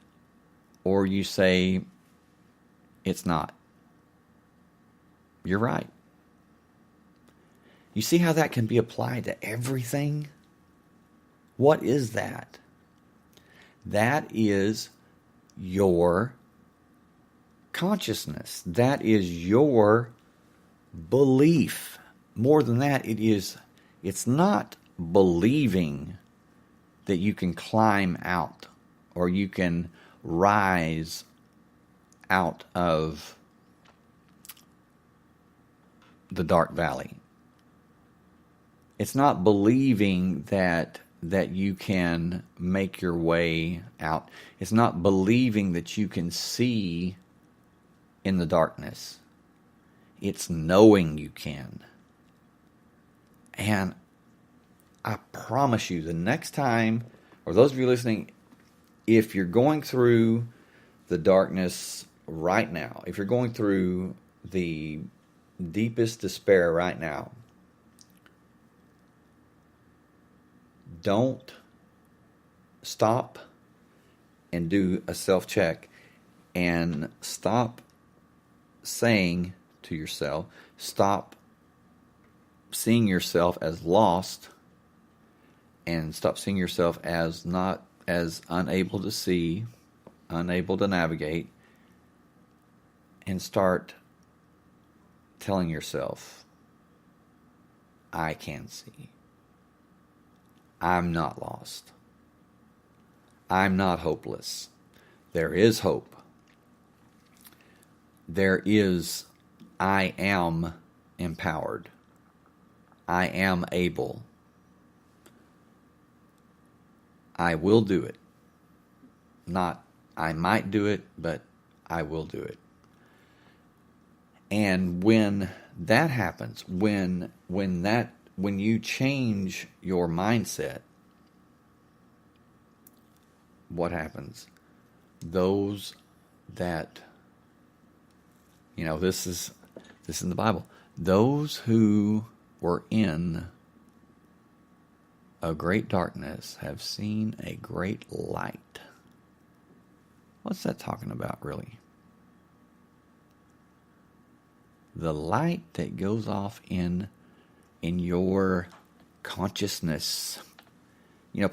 or you say it's not, you're right. You see how that can be applied to everything? What is that? That is your consciousness. That is your belief. More than that, it's not believing that you can climb out or you can rise out of the dark valley. It's not believing that you can make your way out. It's not believing that you can see in the darkness. It's knowing you can. And I promise you, the next time, or those of you listening, if you're going through the darkness right now, if you're going through the deepest despair right now, don't stop and do a self-check and stop saying to yourself, stop seeing yourself as lost and stop seeing yourself as not as unable to see, unable to navigate, and start telling yourself, I can see. I'm not lost. I'm not hopeless. There is hope. There is, I am empowered. I am able. I will do it. Not, I might do it, but I will do it. And when that happens, when you change your mindset, what happens? Those that, this is in the Bible. Those who were in a great darkness have seen a great light. What's that talking about, really? The light that goes off in your consciousness.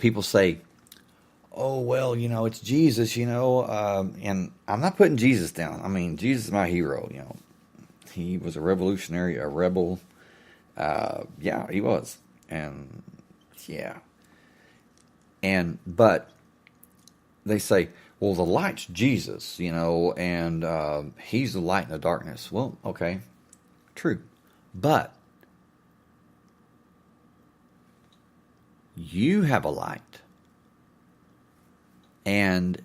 People say, oh, well, it's Jesus, and I'm not putting Jesus down. I mean, Jesus is my hero, He was a revolutionary, a rebel. Yeah, he was. And, yeah. But they say, well, the light's Jesus, and he's the light in the darkness. Well, okay, true. But you have a light. And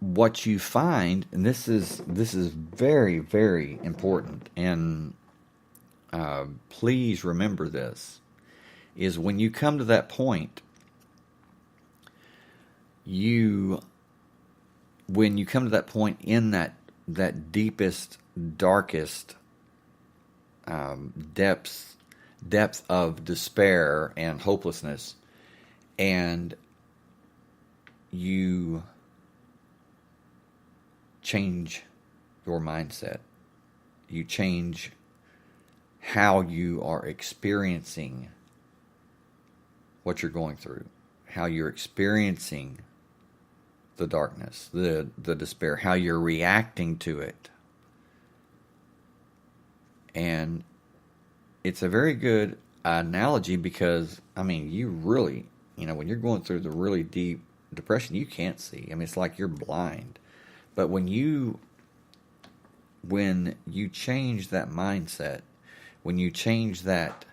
what you find, and this is very, very important, and please remember this, is when you come to that point, when you come to that point in that deepest, darkest depth of despair and hopelessness, and you change your mindset. You change how you are experiencing what you're going through, how you're experiencing the darkness, the despair, how you're reacting to it. And it's a very good analogy because, you really, when you're going through the really deep depression, you can't see. It's like you're blind. But when you change that mindset, when you change that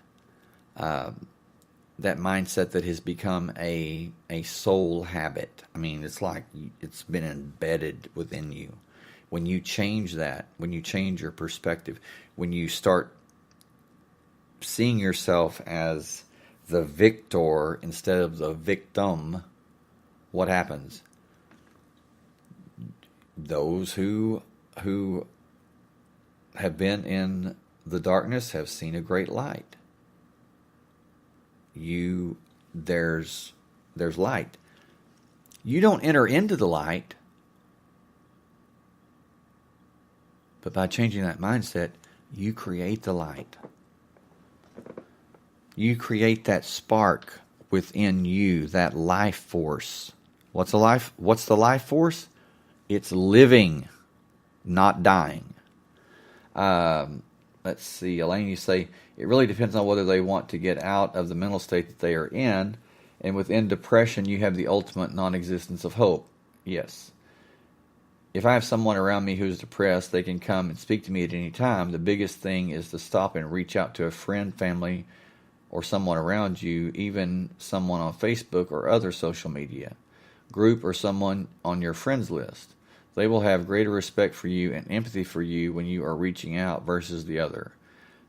mindset that has become a soul habit, it's like it's been embedded within you. When you change that, when you change your perspective, when you start seeing yourself as the victor instead of the victim, what happens? Those who have been in the darkness have seen a great light. There's light. You don't enter into the light, but by changing that mindset, you create the light. You create that spark within you, that life force. What's the life force? It's living, not dying. let's see, Elaine, you say, it really depends on whether they want to get out of the mental state that they are in. And within depression, you have the ultimate non-existence of hope. Yes. If I have someone around me who's depressed, they can come and speak to me at any time. The biggest thing is to stop and reach out to a friend, family, or someone around you, even someone on Facebook or other social media group, or someone on your friends list. They will have greater respect for you and empathy for you when you are reaching out versus the other.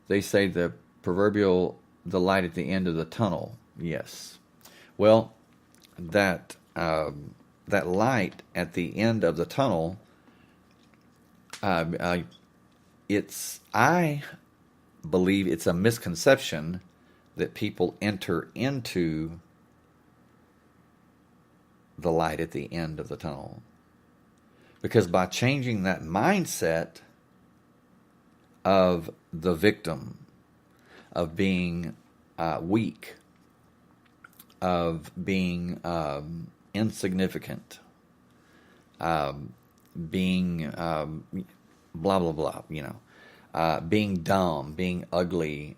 They say the the light at the end of the tunnel. Yes. Well, that light at the end of the tunnel, I believe it's a misconception that people enter into the light at the end of the tunnel. Because by changing that mindset of the victim, of being weak, of being insignificant, being blah, blah, blah, being dumb, being ugly,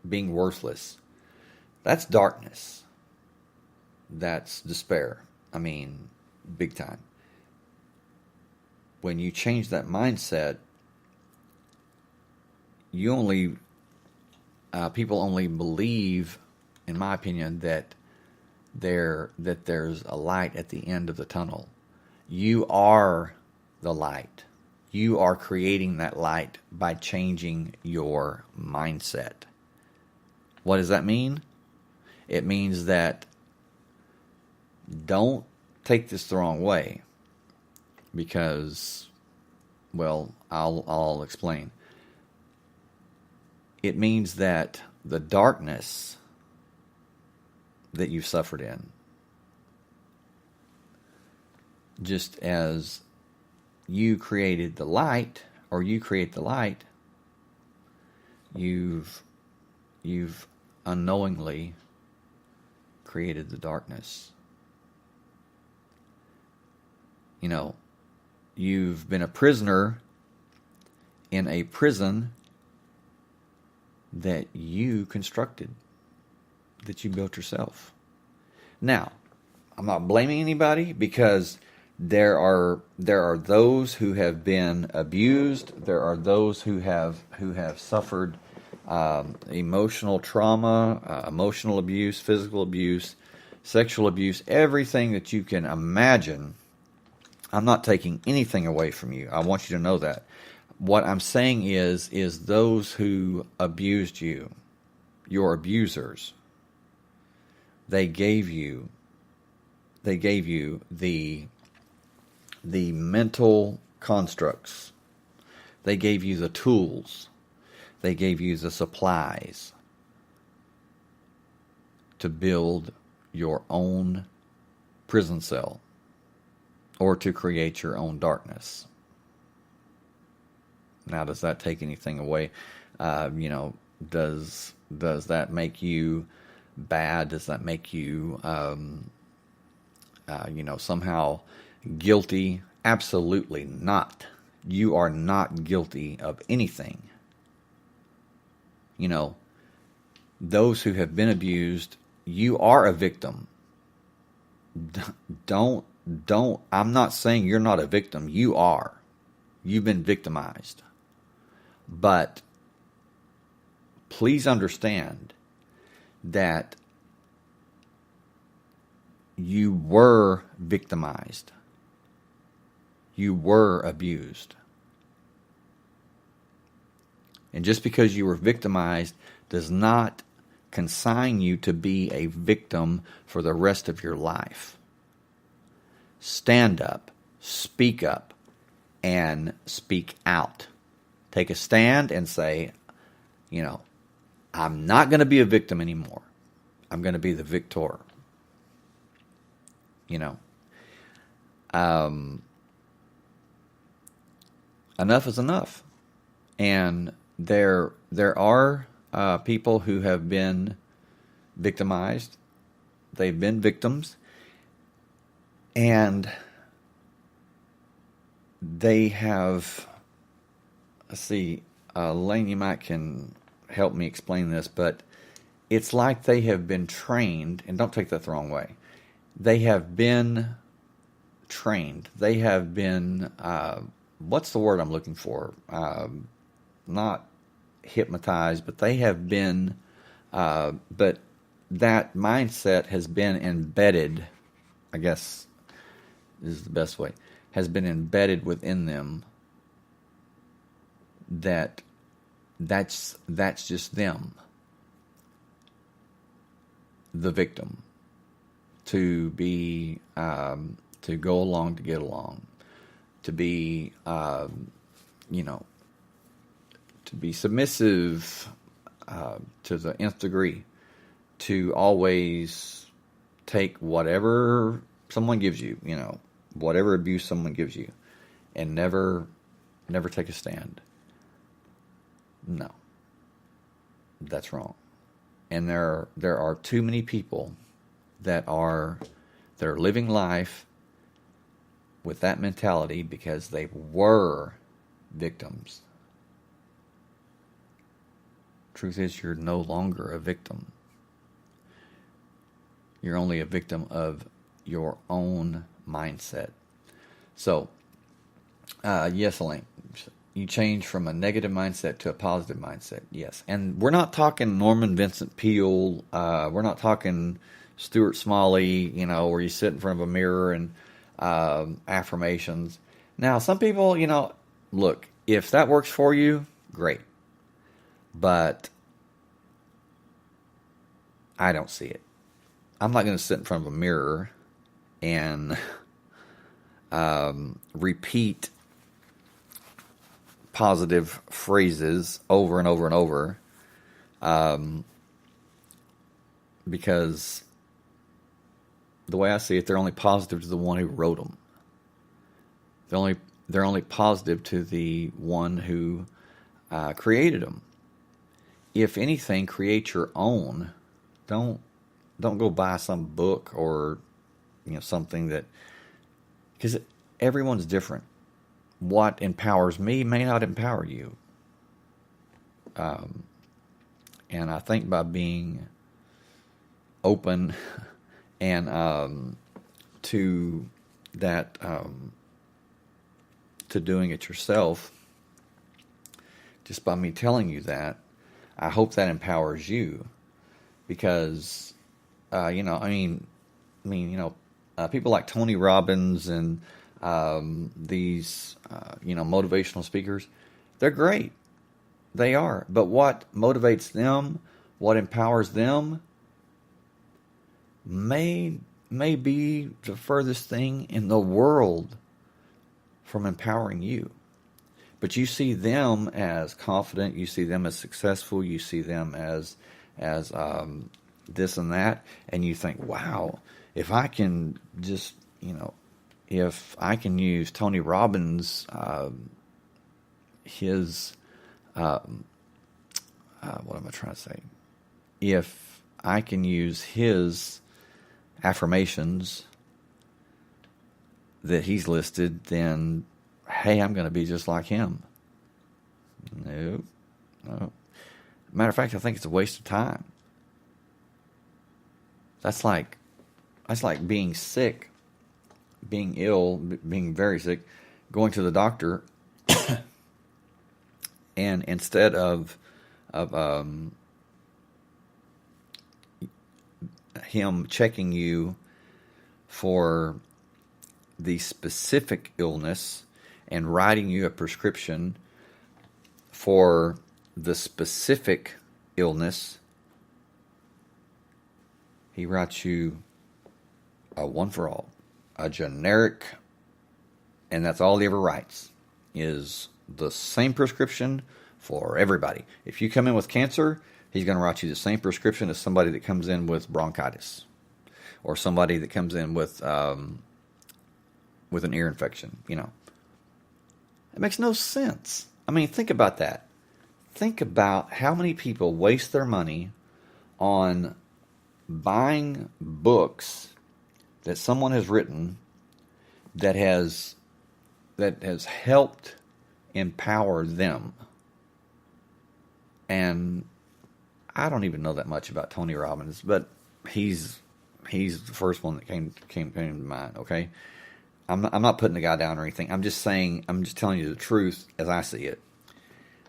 being worthless, that's darkness. That's despair. I mean, big time. When you change that mindset, people only believe, in my opinion, that there's a light at the end of the tunnel. You are the light. You are creating that light by changing your mindset. What does that mean? It means that, don't take this the wrong way, because, well, I'll explain. It means that the darkness that you've suffered in, just as you created the light, or you create the light, you've unknowingly created the darkness. You've been a prisoner in a prison that you constructed, that you built yourself. Now, I'm not blaming anybody, because there are those who have been abused. There are those who have suffered emotional trauma, emotional abuse, physical abuse, sexual abuse, everything that you can imagine. I'm not taking anything away from you. I want you to know that. What I'm saying is those who abused you, your abusers, they gave you the mental constructs. They gave you the tools. They gave you the supplies to build your own prison cell, or to create your own darkness. Now, does that take anything away? Does that make you bad? Does that make you, somehow guilty? Absolutely not. You are not guilty of anything. Those who have been abused, you are a victim. I'm not saying you're not a victim. You are. You've been victimized. But please understand that you were victimized. You were abused. And just because you were victimized does not consign you to be a victim for the rest of your life. Stand up, and speak out. Take a stand and say, I'm not going to be a victim anymore. I'm going to be the victor. Enough is enough. And there are people who have been victimized. They've been victims. And they have, Lane, you might can help me explain this, but it's like they have been trained, and don't take that the wrong way. They have been trained. They have been, what's the word I'm looking for? Not hypnotized, but they have been, but that mindset has been embedded, I guess is the best way, has been embedded within them, that's just them, the victim, to be to go along to get along, to be to be submissive to the nth degree, to always take whatever someone gives you, whatever abuse someone gives you, and never take a stand. No, that's wrong. And there are too many people that are living life with that mentality because they were victims. Truth is, you're no longer a victim. You're only a victim of your own mindset. So, yes, Elaine, you change from a negative mindset to a positive mindset. Yes. And we're not talking Norman Vincent Peale. We're not talking Stuart Smalley, where you sit in front of a mirror and affirmations. Now, some people, look, if that works for you, great. But I don't see it. I'm not going to sit in front of a mirror and repeat positive phrases over and over and over, because the way I see it, they're only positive to the one who wrote them. They're only positive to the one who created them. If anything, create your own. Don't go buy some book or something that, because everyone's different. What empowers me may not empower you. And I think by being open and to that, to doing it yourself, just by me telling you that, I hope that empowers you, because people like Tony Robbins and these motivational speakers, they're great. They are. But what motivates them, what empowers them, may be the furthest thing in the world from empowering you. But you see them as confident, you see them as successful, you see them as this and that, and you think, wow, if I can just, if I can use Tony Robbins, his, what am I trying to say? If I can use his affirmations that he's listed, then, hey, I'm going to be just like him. No. Matter of fact, I think it's a waste of time. That's like being sick, being ill, being very sick, going to the doctor, and instead of him checking you for the specific illness and writing you a prescription for the specific illness, he writes you a one for all, a generic, and that's all he ever writes, is the same prescription for everybody. If you come in with cancer, he's going to write you the same prescription as somebody that comes in with bronchitis, or somebody that comes in with an ear infection. It makes no sense. I mean, think about that. Think about how many people waste their money on buying books that someone has written that has helped empower them. and I don't even know that much about Tony Robbins, but he's the first one that came to mind. Okay, I'm not putting the guy down or anything. I'm just saying, I'm just telling you the truth as I see it.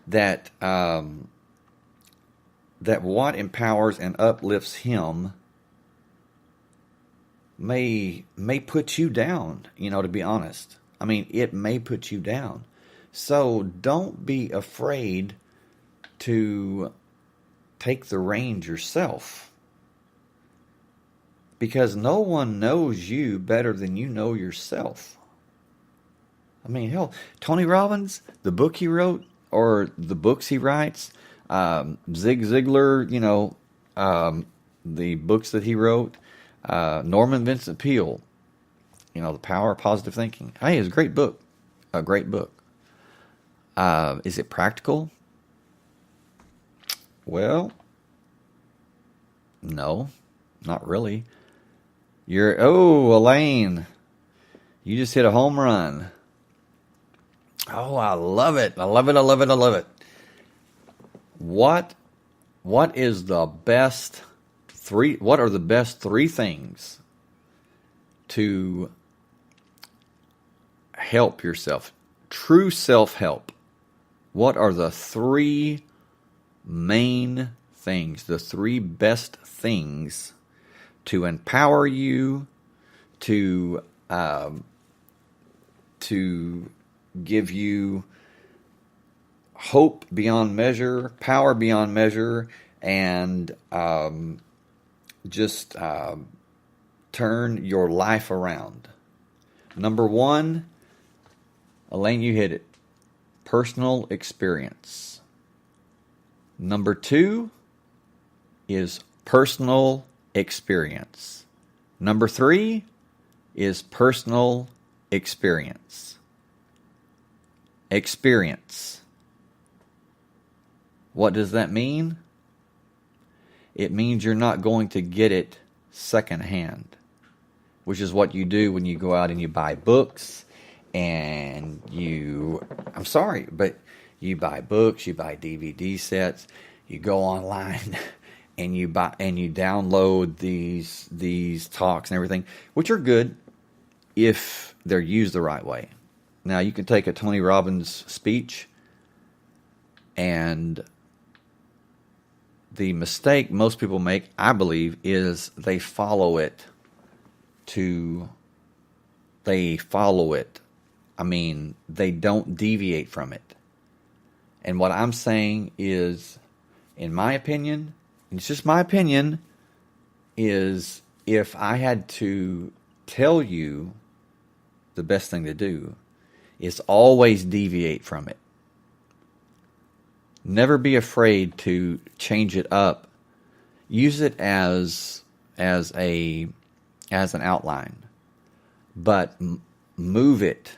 That that what empowers and uplifts him may put you down. To be honest, I mean, it may put you down. So don't be afraid to take the reins yourself, because no one knows you better than you know yourself. I mean, hell, Tony Robbins, the book he wrote, or the books he writes, Zig Ziglar, the books that he wrote, Norman Vincent Peale, The Power of Positive Thinking. Hey, it's a great book. A great book. Is it practical? Well, no, not really. Elaine, you just hit a home run. Oh, I love it. I love it. I love it. I love it. What is the best what are the best three things to help yourself? True self-help. What are the three main things, the three best things to empower you, to give you hope beyond measure, power beyond measure, and just turn your life around? Number one, Elaine, you hit it. Personal experience. Number two is personal experience. Number three is personal experience. Experience. What does that mean? It means you're not going to get it secondhand, which is what you do when you go out and you buy books, and I'm sorry, but you buy books, you buy DVD sets, you go online and you download these talks and everything, which are good if they're used the right way. Now, you can take a Tony Robbins speech, and the mistake most people make, I believe, is they follow it. I mean, they don't deviate from it. And what I'm saying is, in my opinion, and it's just my opinion, is if I had to tell you the best thing to do, is always deviate from it. Never be afraid to change it up. Use it as an outline, but move it,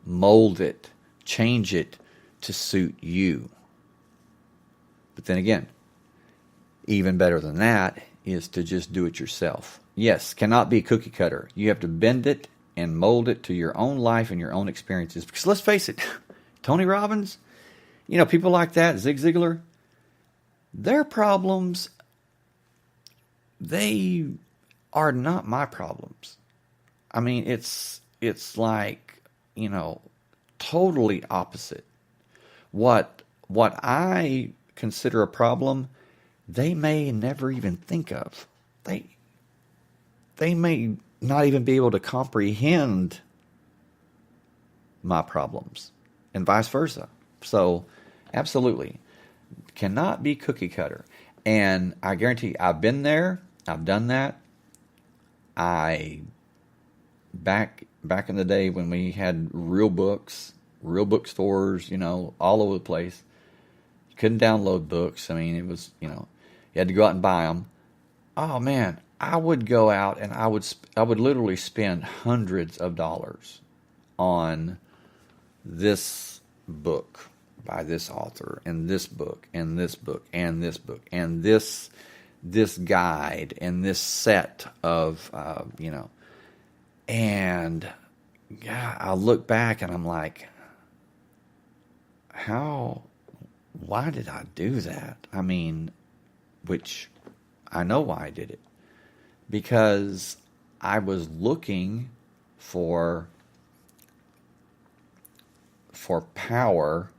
mold it, change it to suit you. But then again, even better than that is to just do it yourself. Yes, cannot be cookie cutter. You have to bend it and mold it to your own life and your own experiences. Because let's face it, Tony Robbins, people like that, Zig Ziglar, their problems, they are not my problems. I mean, it's like, totally opposite. What I consider a problem, they may never even think of. They may not even be able to comprehend my problems, and vice versa. So, absolutely, cannot be cookie cutter. And I guarantee you, I've been there, I've done that. Back in the day when we had real books, real bookstores, all over the place. You couldn't download books. I mean, it was, you had to go out and buy them. Oh man, I would go out and I would literally spend hundreds of dollars on this book by this author, and this book, and this book, and this book, and this guide, and this set of, and yeah, I look back and I'm like, why did I do that? I mean, which I know why I did it. Because I was looking for power,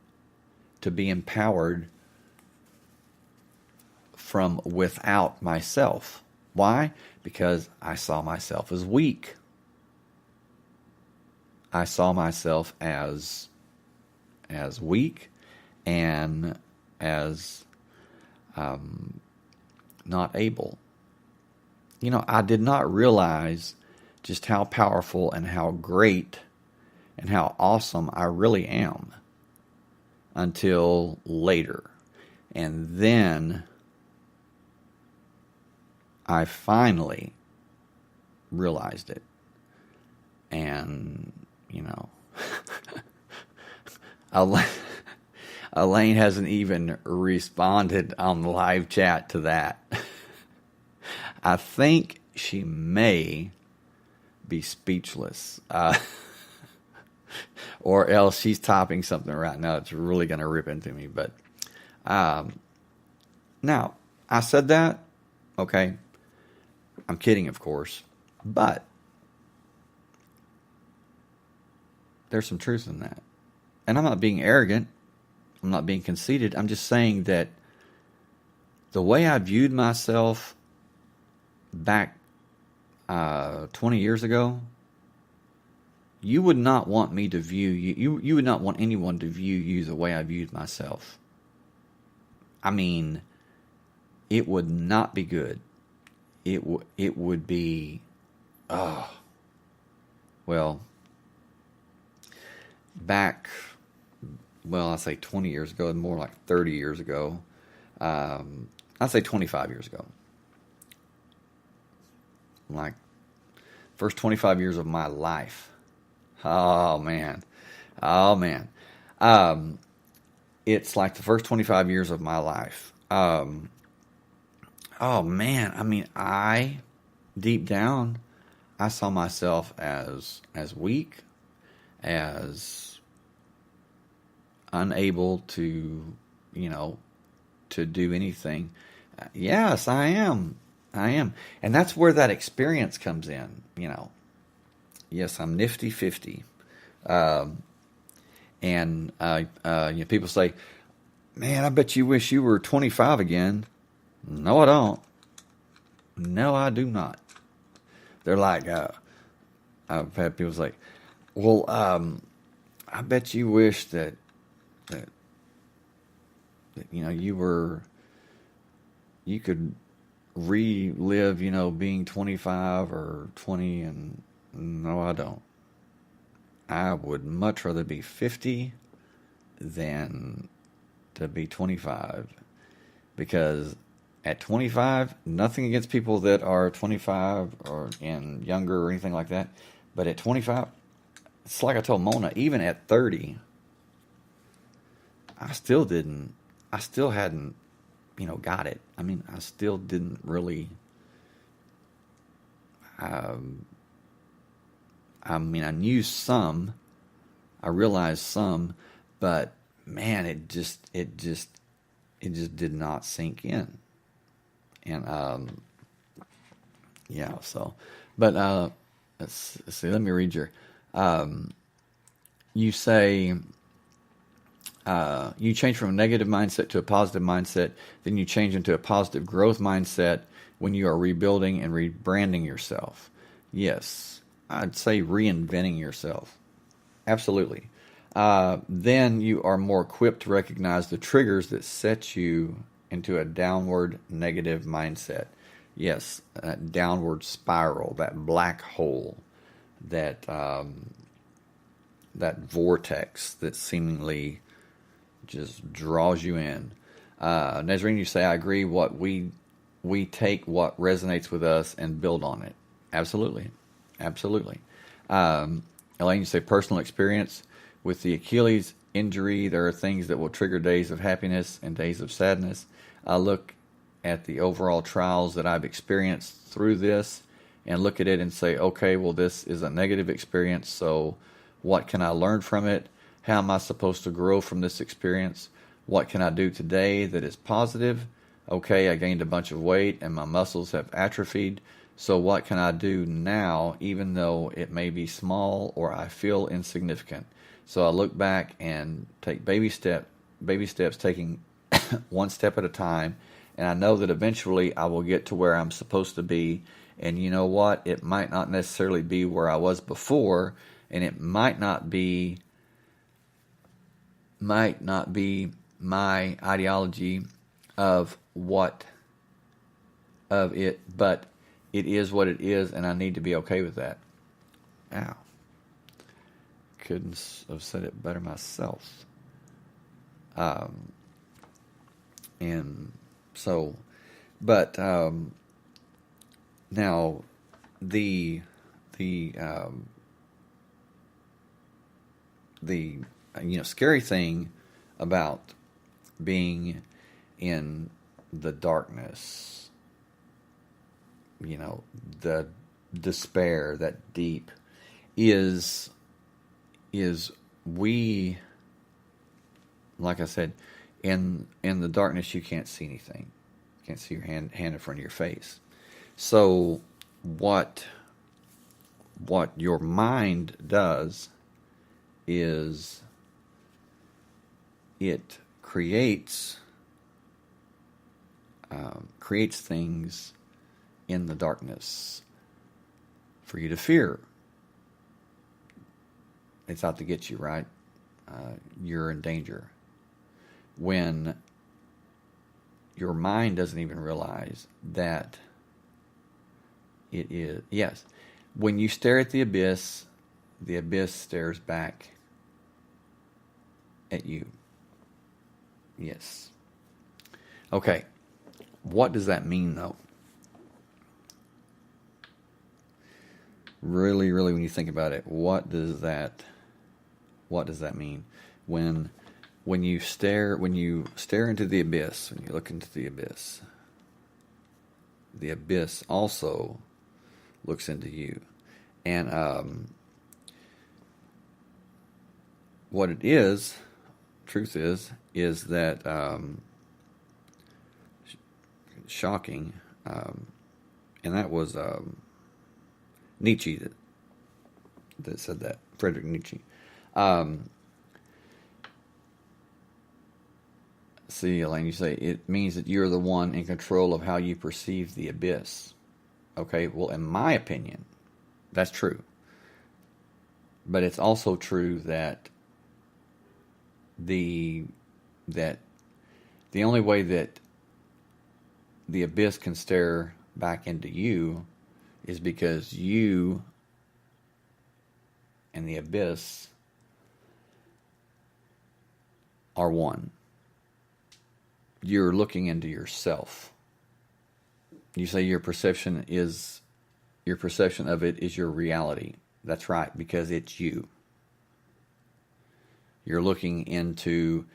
to be empowered from without myself. Why? Because I saw myself as weak. I saw myself as weak and as not able. You know, I did not realize just how powerful and how great and how awesome I really am until later. And then I finally realized it. And, you know, Elaine hasn't even responded on the live chat to that. I think she may be speechless. Or else she's typing something right now that's really going to rip into me. But now, I said that, okay, I'm kidding, of course, but there's some truth in that. And I'm not being arrogant. I'm not being conceited. I'm just saying that the way I viewed myself back 20 years ago, you would not want me to view you. You would not want anyone to view you the way I viewed myself. I mean, it would not be good. It would be, well, back, well, I say 20 years ago, more like 30 years ago. I'd say 25 years ago. Like, first 25 years of my life. Oh, man. It's like the first 25 years of my life. Oh, man. I mean, deep down, I saw myself as weak, as unable to, you know, to do anything. Yes, I am. And that's where that experience comes in, you know. Yes, I'm nifty 50. And you know, people say, man, I bet you wish you were 25 again. No, I don't. No, I do not. They're like, I've had people say, well, I bet you wish that you know, you could relive, you know, being 25 or 20, and no, I don't. I would much rather be 50 than to be 25, because at 25, nothing against people that are 25 or and younger or anything like that, but at 25, it's like I told Mona, even at 30, I still hadn't, you know, got it. I mean, I still didn't really, I mean, I knew some, I realized some, but man, it just did not sink in. And, yeah, so, but, let's see, let me read your, you say, you change from a negative mindset to a positive mindset, then you change into a positive growth mindset when you are rebuilding and rebranding yourself. Yes, I'd say reinventing yourself. Absolutely. Then you are more equipped to recognize the triggers that set you into a downward negative mindset. Yes, that downward spiral, that black hole, that vortex that seemingly just draws you in. Nazarene, you say, I agree. What we take what resonates with us and build on it. Absolutely. Elaine, you say, personal experience with the Achilles injury. There are things that will trigger days of happiness and days of sadness. I look at the overall trials that I've experienced through this and look at it and say, okay, well, this is a negative experience. So what can I learn from it? How am I supposed to grow from this experience? What can I do today that is positive? Okay, I gained a bunch of weight and my muscles have atrophied. So what can I do now, even though it may be small or I feel insignificant? So I look back and take baby steps, taking one step at a time. And I know that eventually I will get to where I'm supposed to be. And you know what? It might not necessarily be where I was before, and it might not be my ideology of it, but it is what it is, and I need to be okay with that. Ow. Couldn't have said it better myself. And so, but now the scary thing about being in the darkness, the despair, that deep, is we, like I said, in the darkness you can't see anything. You can't see your hand in front of your face. So what your mind does is it creates things in the darkness for you to fear. It's out to get you, right? You're in danger. When your mind doesn't even realize that it is. Yes, when you stare at the abyss stares back at you. Yes. Okay. What does that mean, though? Really, really, when you think about it, what does that mean? When you stare into the abyss, when you look into the abyss also looks into you. And what it is, truth is that shocking, and that was Nietzsche that said that, Friedrich Nietzsche. See, Elaine, you say it means that you're the one in control of how you perceive the abyss. Okay, well, in my opinion, that's true. But it's also true that the only way that the abyss can stare back into you is because you and the abyss are one. You're looking into yourself. You say your perception of it is your reality. That's right, because it's you. You're looking into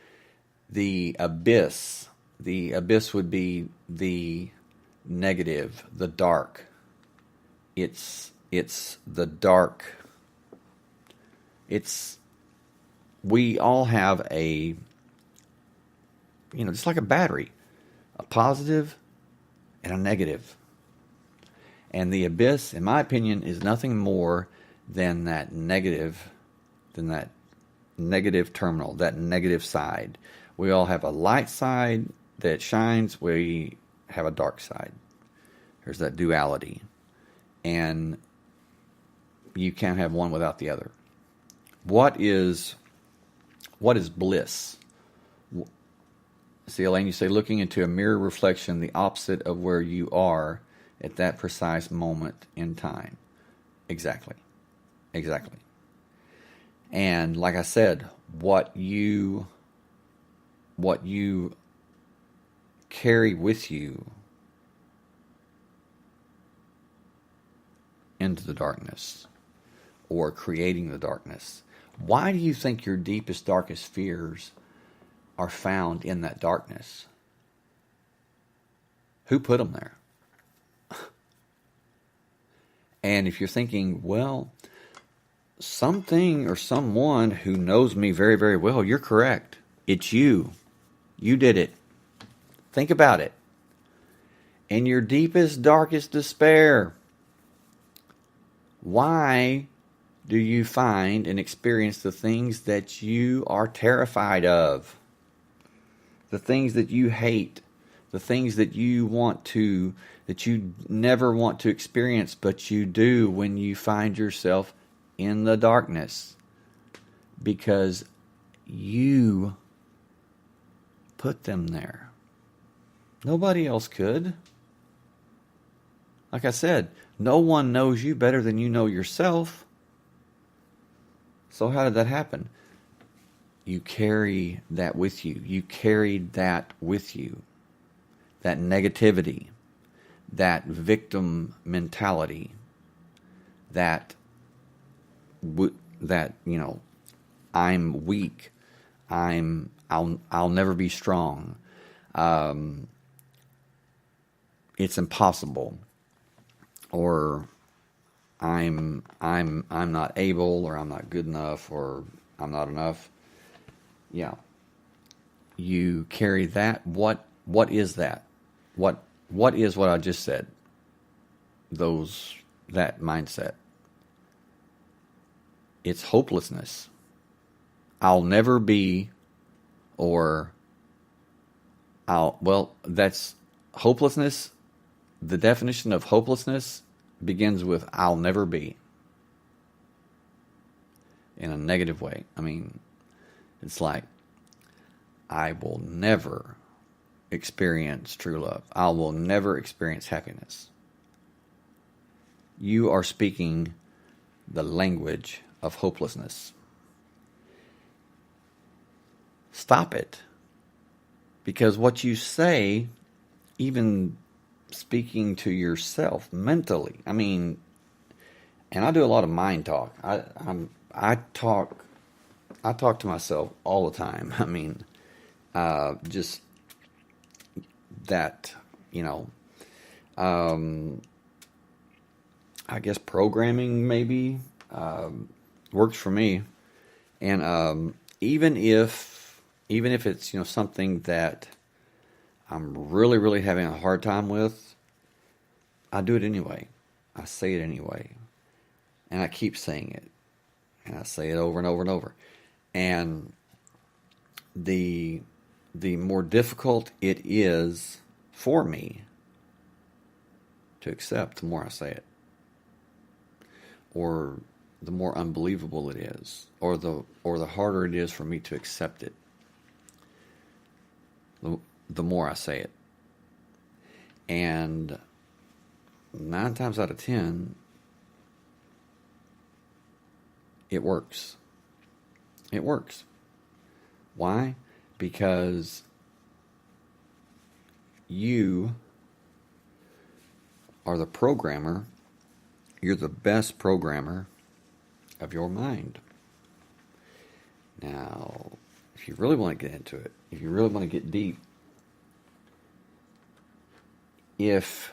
the abyss. The abyss would be the negative, the dark. It's the dark. We all have just like a battery, a positive and a negative. And the abyss, in my opinion, is nothing more than that negative terminal, that negative side. We all have a light side that shines. We have a dark side. There's that duality. And you can't have one without the other. What is bliss? See, Elaine, you say looking into a mirror reflection, the opposite of where you are at that precise moment in time. Exactly. And like I said, what you carry with you into the darkness, or creating the darkness. Why do you think your deepest, darkest fears are found in that darkness? Who put them there? And if you're thinking, well, something or someone who knows me very, very well, you're correct. It's you. You did it. Think about it. In your deepest, darkest despair, why do you find and experience the things that you are terrified of? The things that you hate, the things that you never want to experience, but you do when you find yourself in the darkness. Because you put them there. Nobody else could. Like I said, no one knows you better than you know yourself. So how did that happen? You carry that with you. You carried that with you. That negativity, that victim mentality, that I'm weak. I'll never be strong. It's impossible. Or I'm not able, or I'm not good enough, or I'm not enough. Yeah. You carry that. What is that? What is what I just said? That mindset. It's hopelessness. I'll never be, or that's hopelessness. The definition of hopelessness begins with I'll never be. In a negative way. I mean, it's like, I will never experience true love. I will never experience happiness. You are speaking the language of hopelessness. Stop it. Because what you say, even speaking to yourself mentally, I mean, and I do a lot of mind talk. I talk to myself all the time. I mean, just that, I guess programming maybe works for me. And even if it's something that I'm really, really having a hard time with, I do it anyway. I say it anyway. And I keep saying it. And I say it over and over and over. And the more difficult it is for me to accept, the more I say it. Or the more unbelievable it is. Or the harder it is for me to accept it. The more I say it. And 9 times out of 10, it works. It works. Why? Because you are the programmer. You're the best programmer of your mind. Now, if you really want to get into it, if you really want to get deep, if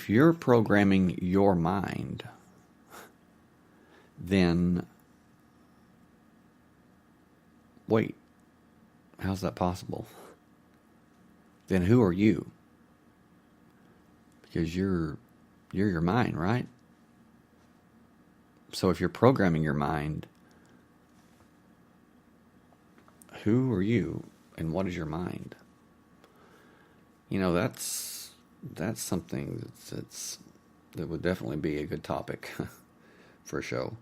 you're programming your mind, then wait, how's that possible? Then who are you? Because you're your mind, right? So if you're programming your mind, who are you and what is your mind? That's something that would definitely be a good topic for a show,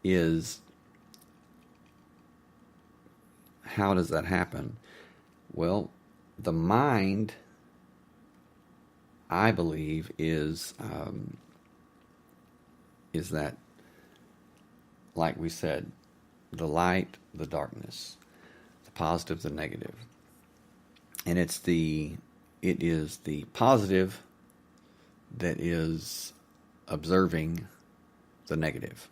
is how does that happen? Well, the mind, I believe, is that, like we said, the light, the darkness, the positive, the negative. And it is the positive that is observing the negative,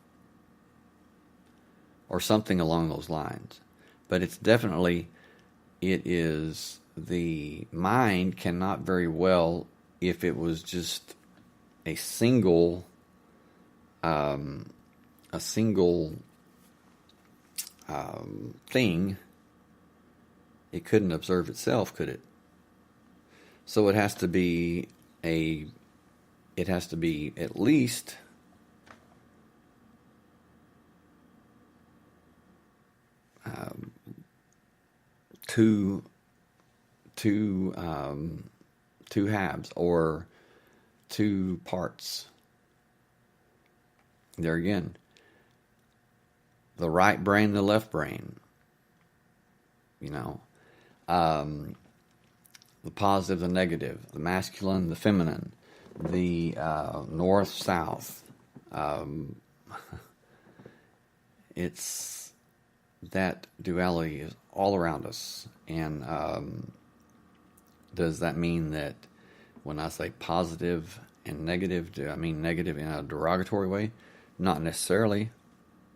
or something along those lines. But it is the mind cannot very well, if it was just a single thing, it couldn't observe itself, could it? So it has to be at least two halves or two parts. There again, the right brain, the left brain. The positive, the negative, the masculine, the feminine, the north, south. It's that duality is all around us. And does that mean that when I say positive and negative, do I mean negative in a derogatory way? Not necessarily.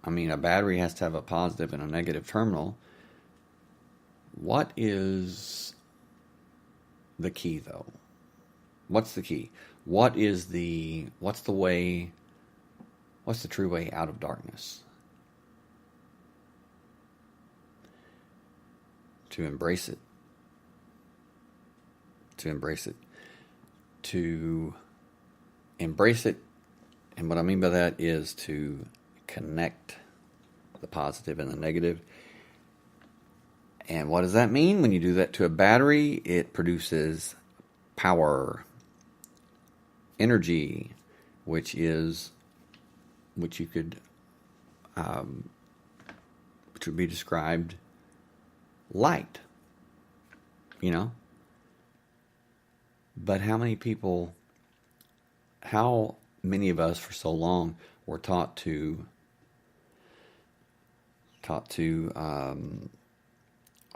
I mean, a battery has to have a positive and a negative terminal. What is the key, though? What's the key? What's the true way out of darkness? To embrace it. And what I mean by that is to connect the positive and the negative. And what does that mean? When you do that to a battery, it produces power, energy, which would be described light, But how many of us for so long were taught to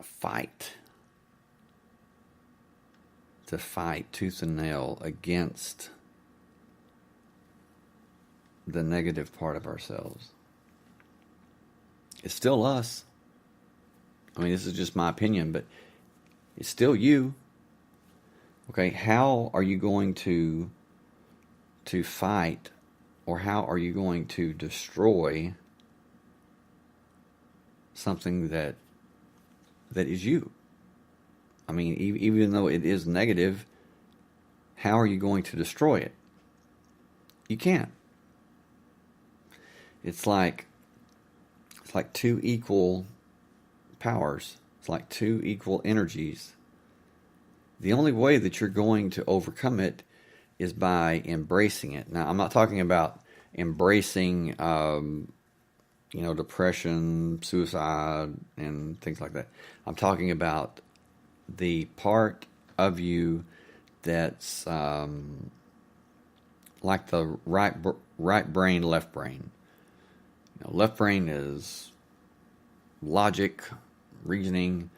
fight tooth and nail against the negative part of ourselves? It's still us. I mean, this is just my opinion, but it's still you. Okay, how are you going to fight, or how are you going to destroy something that is you? I mean, even though it is negative, how are you going to destroy it? You can't. It's like two equal powers. It's like two equal energies. The only way that you're going to overcome it is by embracing it. Now, I'm not talking about embracing, depression, suicide, and things like that. I'm talking about the part of you that's like the right brain, left brain. Left brain is logic, reasoning.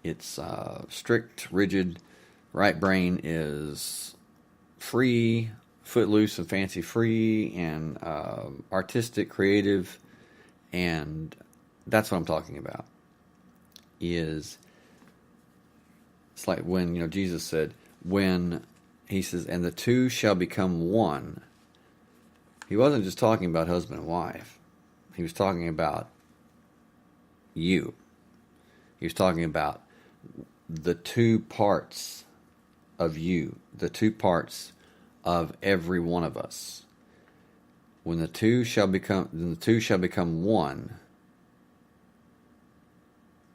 It's strict, rigid. Right brain is free, footloose and fancy free, and artistic, creative. And that's what I'm talking about. It's like when, Jesus said, when he says, and the two shall become one. He wasn't just talking about husband and wife. He was talking about you. He was talking about the two parts of you, the two parts of every one of us. When the two shall become one,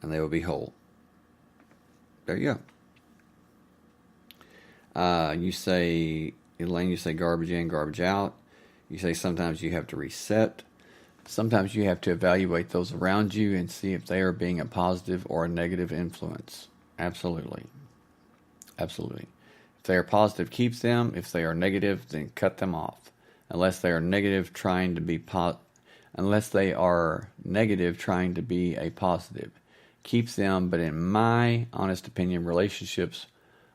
and they will be whole. There you go. You say, Elaine, you say garbage in, garbage out. You say sometimes you have to reset. Sometimes you have to evaluate those around you and see if they are being a positive or a negative influence. Absolutely. Absolutely. If they are positive, keep them. If they are negative, then cut them off. Unless they are negative trying to be a positive. Keep them, but in my honest opinion, relationships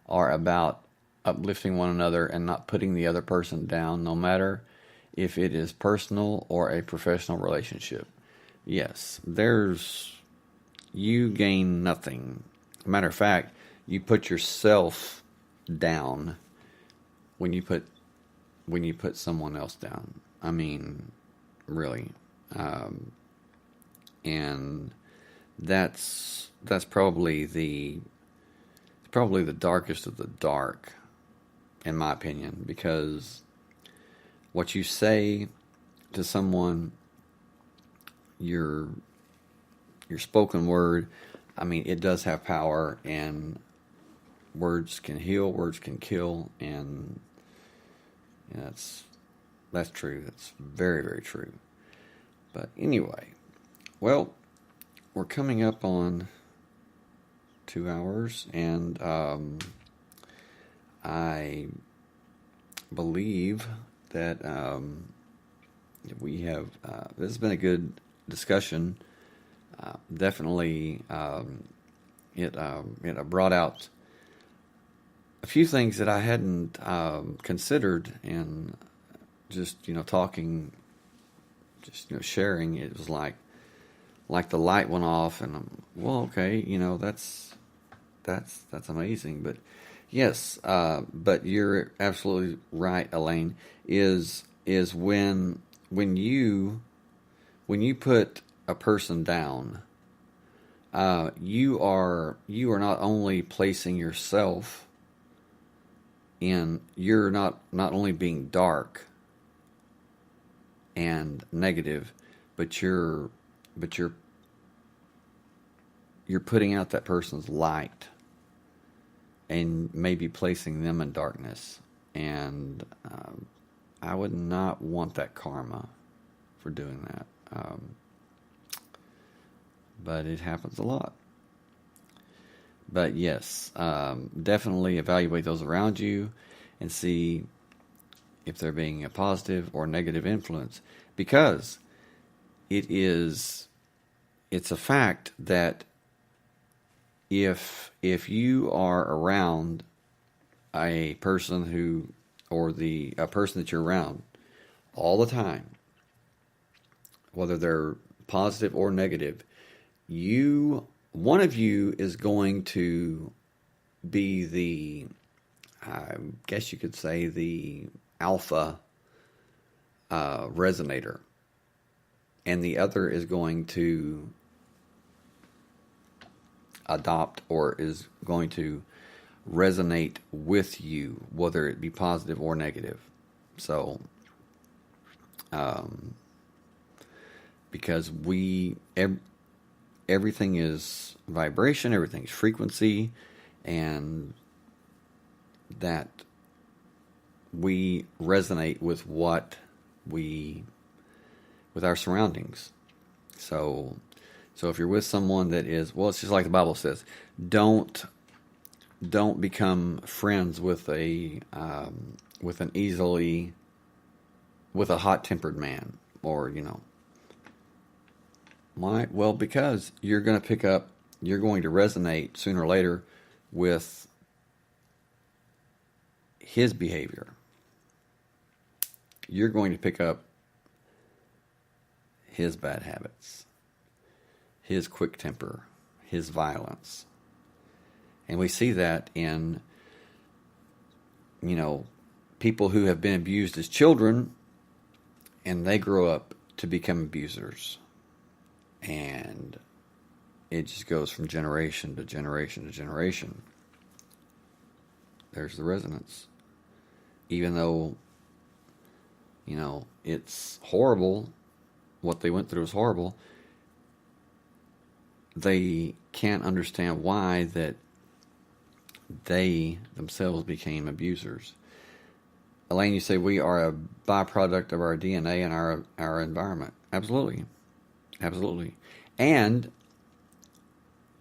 are about uplifting one another and not putting the other person down, no matter if it is personal or a professional relationship. Yes, you gain nothing. Matter of fact, you put yourself down when you put someone else down. I mean, really. And that's probably the darkest of the dark, in my opinion, because what you say to someone, your spoken word, I mean, it does have power, and words can heal, words can kill, and that's true. That's very, very true. But anyway, well, we're coming up on 2 hours, and I believe that we have. This has been a good discussion. Definitely, it brought out a few things that I hadn't considered, and just talking, just sharing. It was like the light went off, and okay, that's amazing. But yes, but you're absolutely right, Elaine. Is when you put a person down, you are not only placing yourself in, you're not only being dark and negative, but you're putting out that person's light and maybe placing them in darkness. And I would not want that karma for doing that. But it happens a lot. But yes, definitely evaluate those around you and see if they're being a positive or negative influence, because it's a fact that if you are around a person a person that you're around all the time, whether they're positive or negative, one of you is going to be the, I guess you could say, the alpha resonator, and the other is going to adopt or is going to resonate with you, whether it be positive or negative. So, because everything is vibration, everything's frequency, and that we resonate with with our surroundings. So if you're with someone that is, well, it's just like the Bible says, don't become friends with a hot-tempered man, or why? Well, because you're going to resonate sooner or later with his behavior. You're going to pick up his bad habits, his quick temper, his violence. And we see that in, people who have been abused as children, and they grow up to become abusers. And it just goes from generation to generation to generation. There's the resonance. Even though, it's horrible, what they went through is horrible, they can't understand why that they themselves became abusers. Elaine, you say we are a byproduct of our DNA and our environment. Absolutely. Absolutely. And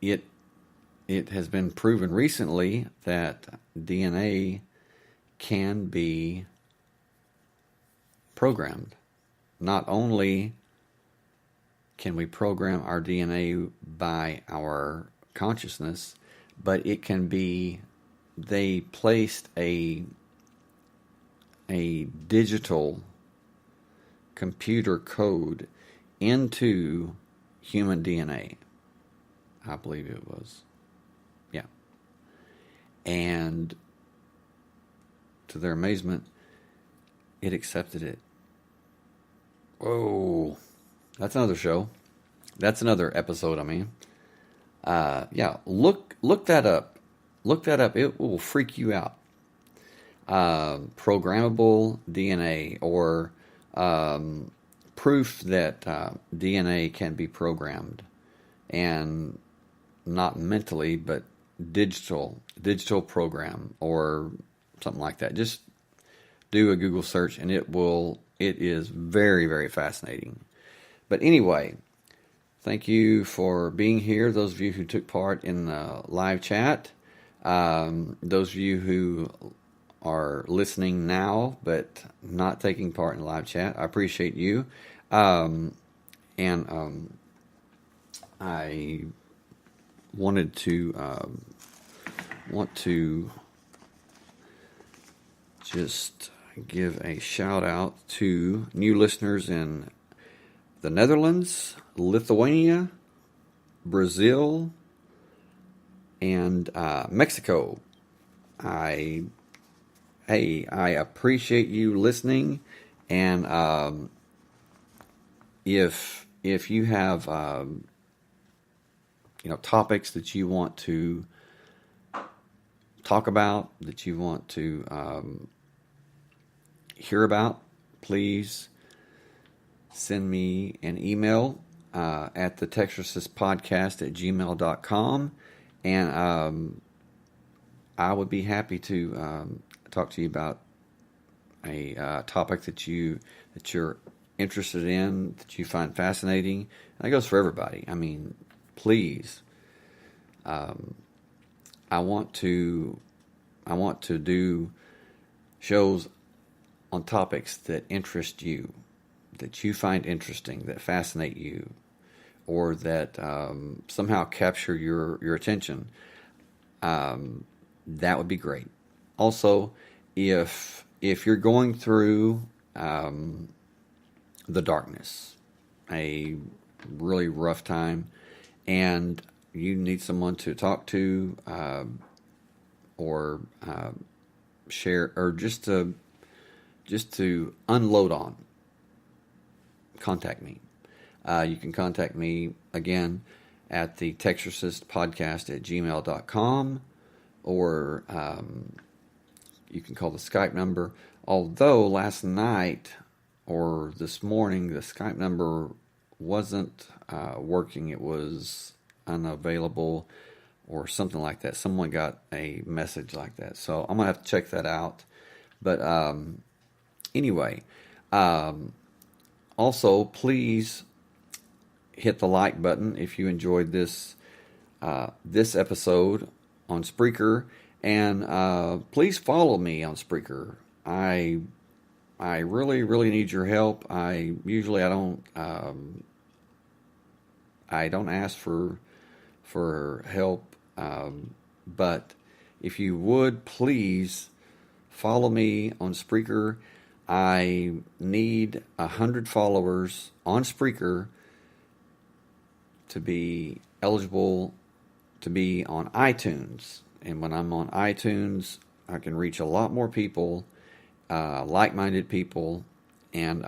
it has been proven recently that DNA can be programmed. Not only can we program our DNA by our consciousness, but it can be, they placed a digital computer code into human DNA. I believe it was. Yeah. And to their amazement, it accepted it. Whoa. That's another show. That's another episode, I mean. Yeah, look that up. Look that up. It will freak you out. Programmable DNA, or proof that DNA can be programmed, and not mentally, but digital program, or something like that. Just do a Google search, and it is very, very fascinating. But anyway, thank you for being here. Those of you who took part in the live chat, those of you who are listening now but not taking part in the live chat, I appreciate you. I wanted to just give a shout out to new listeners in the Netherlands, Lithuania, Brazil, and Mexico. I appreciate you listening, and if you have topics that you want to talk about, that you want to hear about, please send me an email at the texarsispodcast@gmail.com, and I would be happy to talk to you about a topic that you're interested in, that you find fascinating. And that goes for everybody. I mean, please. I want to do shows on topics that interest you, that you find interesting, that fascinate you, or that somehow capture your attention. That would be great. Also, if you're going through the darkness, a really rough time, and you need someone to talk to, or share, or just to unload on, contact me. You can contact me again at the texarsispodcast@gmail.com, or you can call the Skype number. Although last night or this morning, the Skype number wasn't working. It was unavailable or something like that. Someone got a message like that. So I'm going to have to check that out. But anyway, also, please hit the like button if you enjoyed this episode on Spreaker, and please follow me on Spreaker. I really, really need your help. I don't ask for help, but if you would please follow me on Spreaker. I need 100 followers on Spreaker to be eligible to be on iTunes. And when I'm on iTunes, I can reach a lot more people, like-minded people, and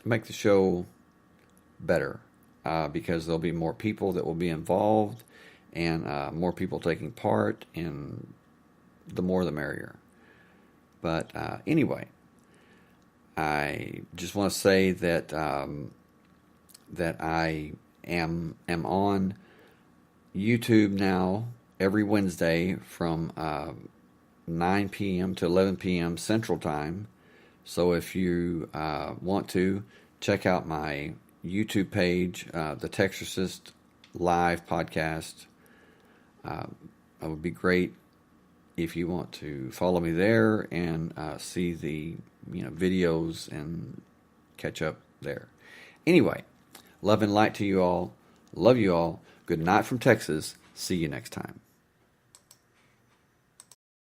make the show better, because there'll be more people that will be involved, and more people taking part, and the more the merrier. But anyway, I just want to say that that I am on YouTube now every Wednesday from 9 p.m. to 11 p.m. Central Time. So if you want to, check out my YouTube page, the Texarcist Live Podcast. It would be great if you want to follow me there and see the videos and catch up there. Anyway, love and light to you all. Love you all. Good night from Texas. See you next time.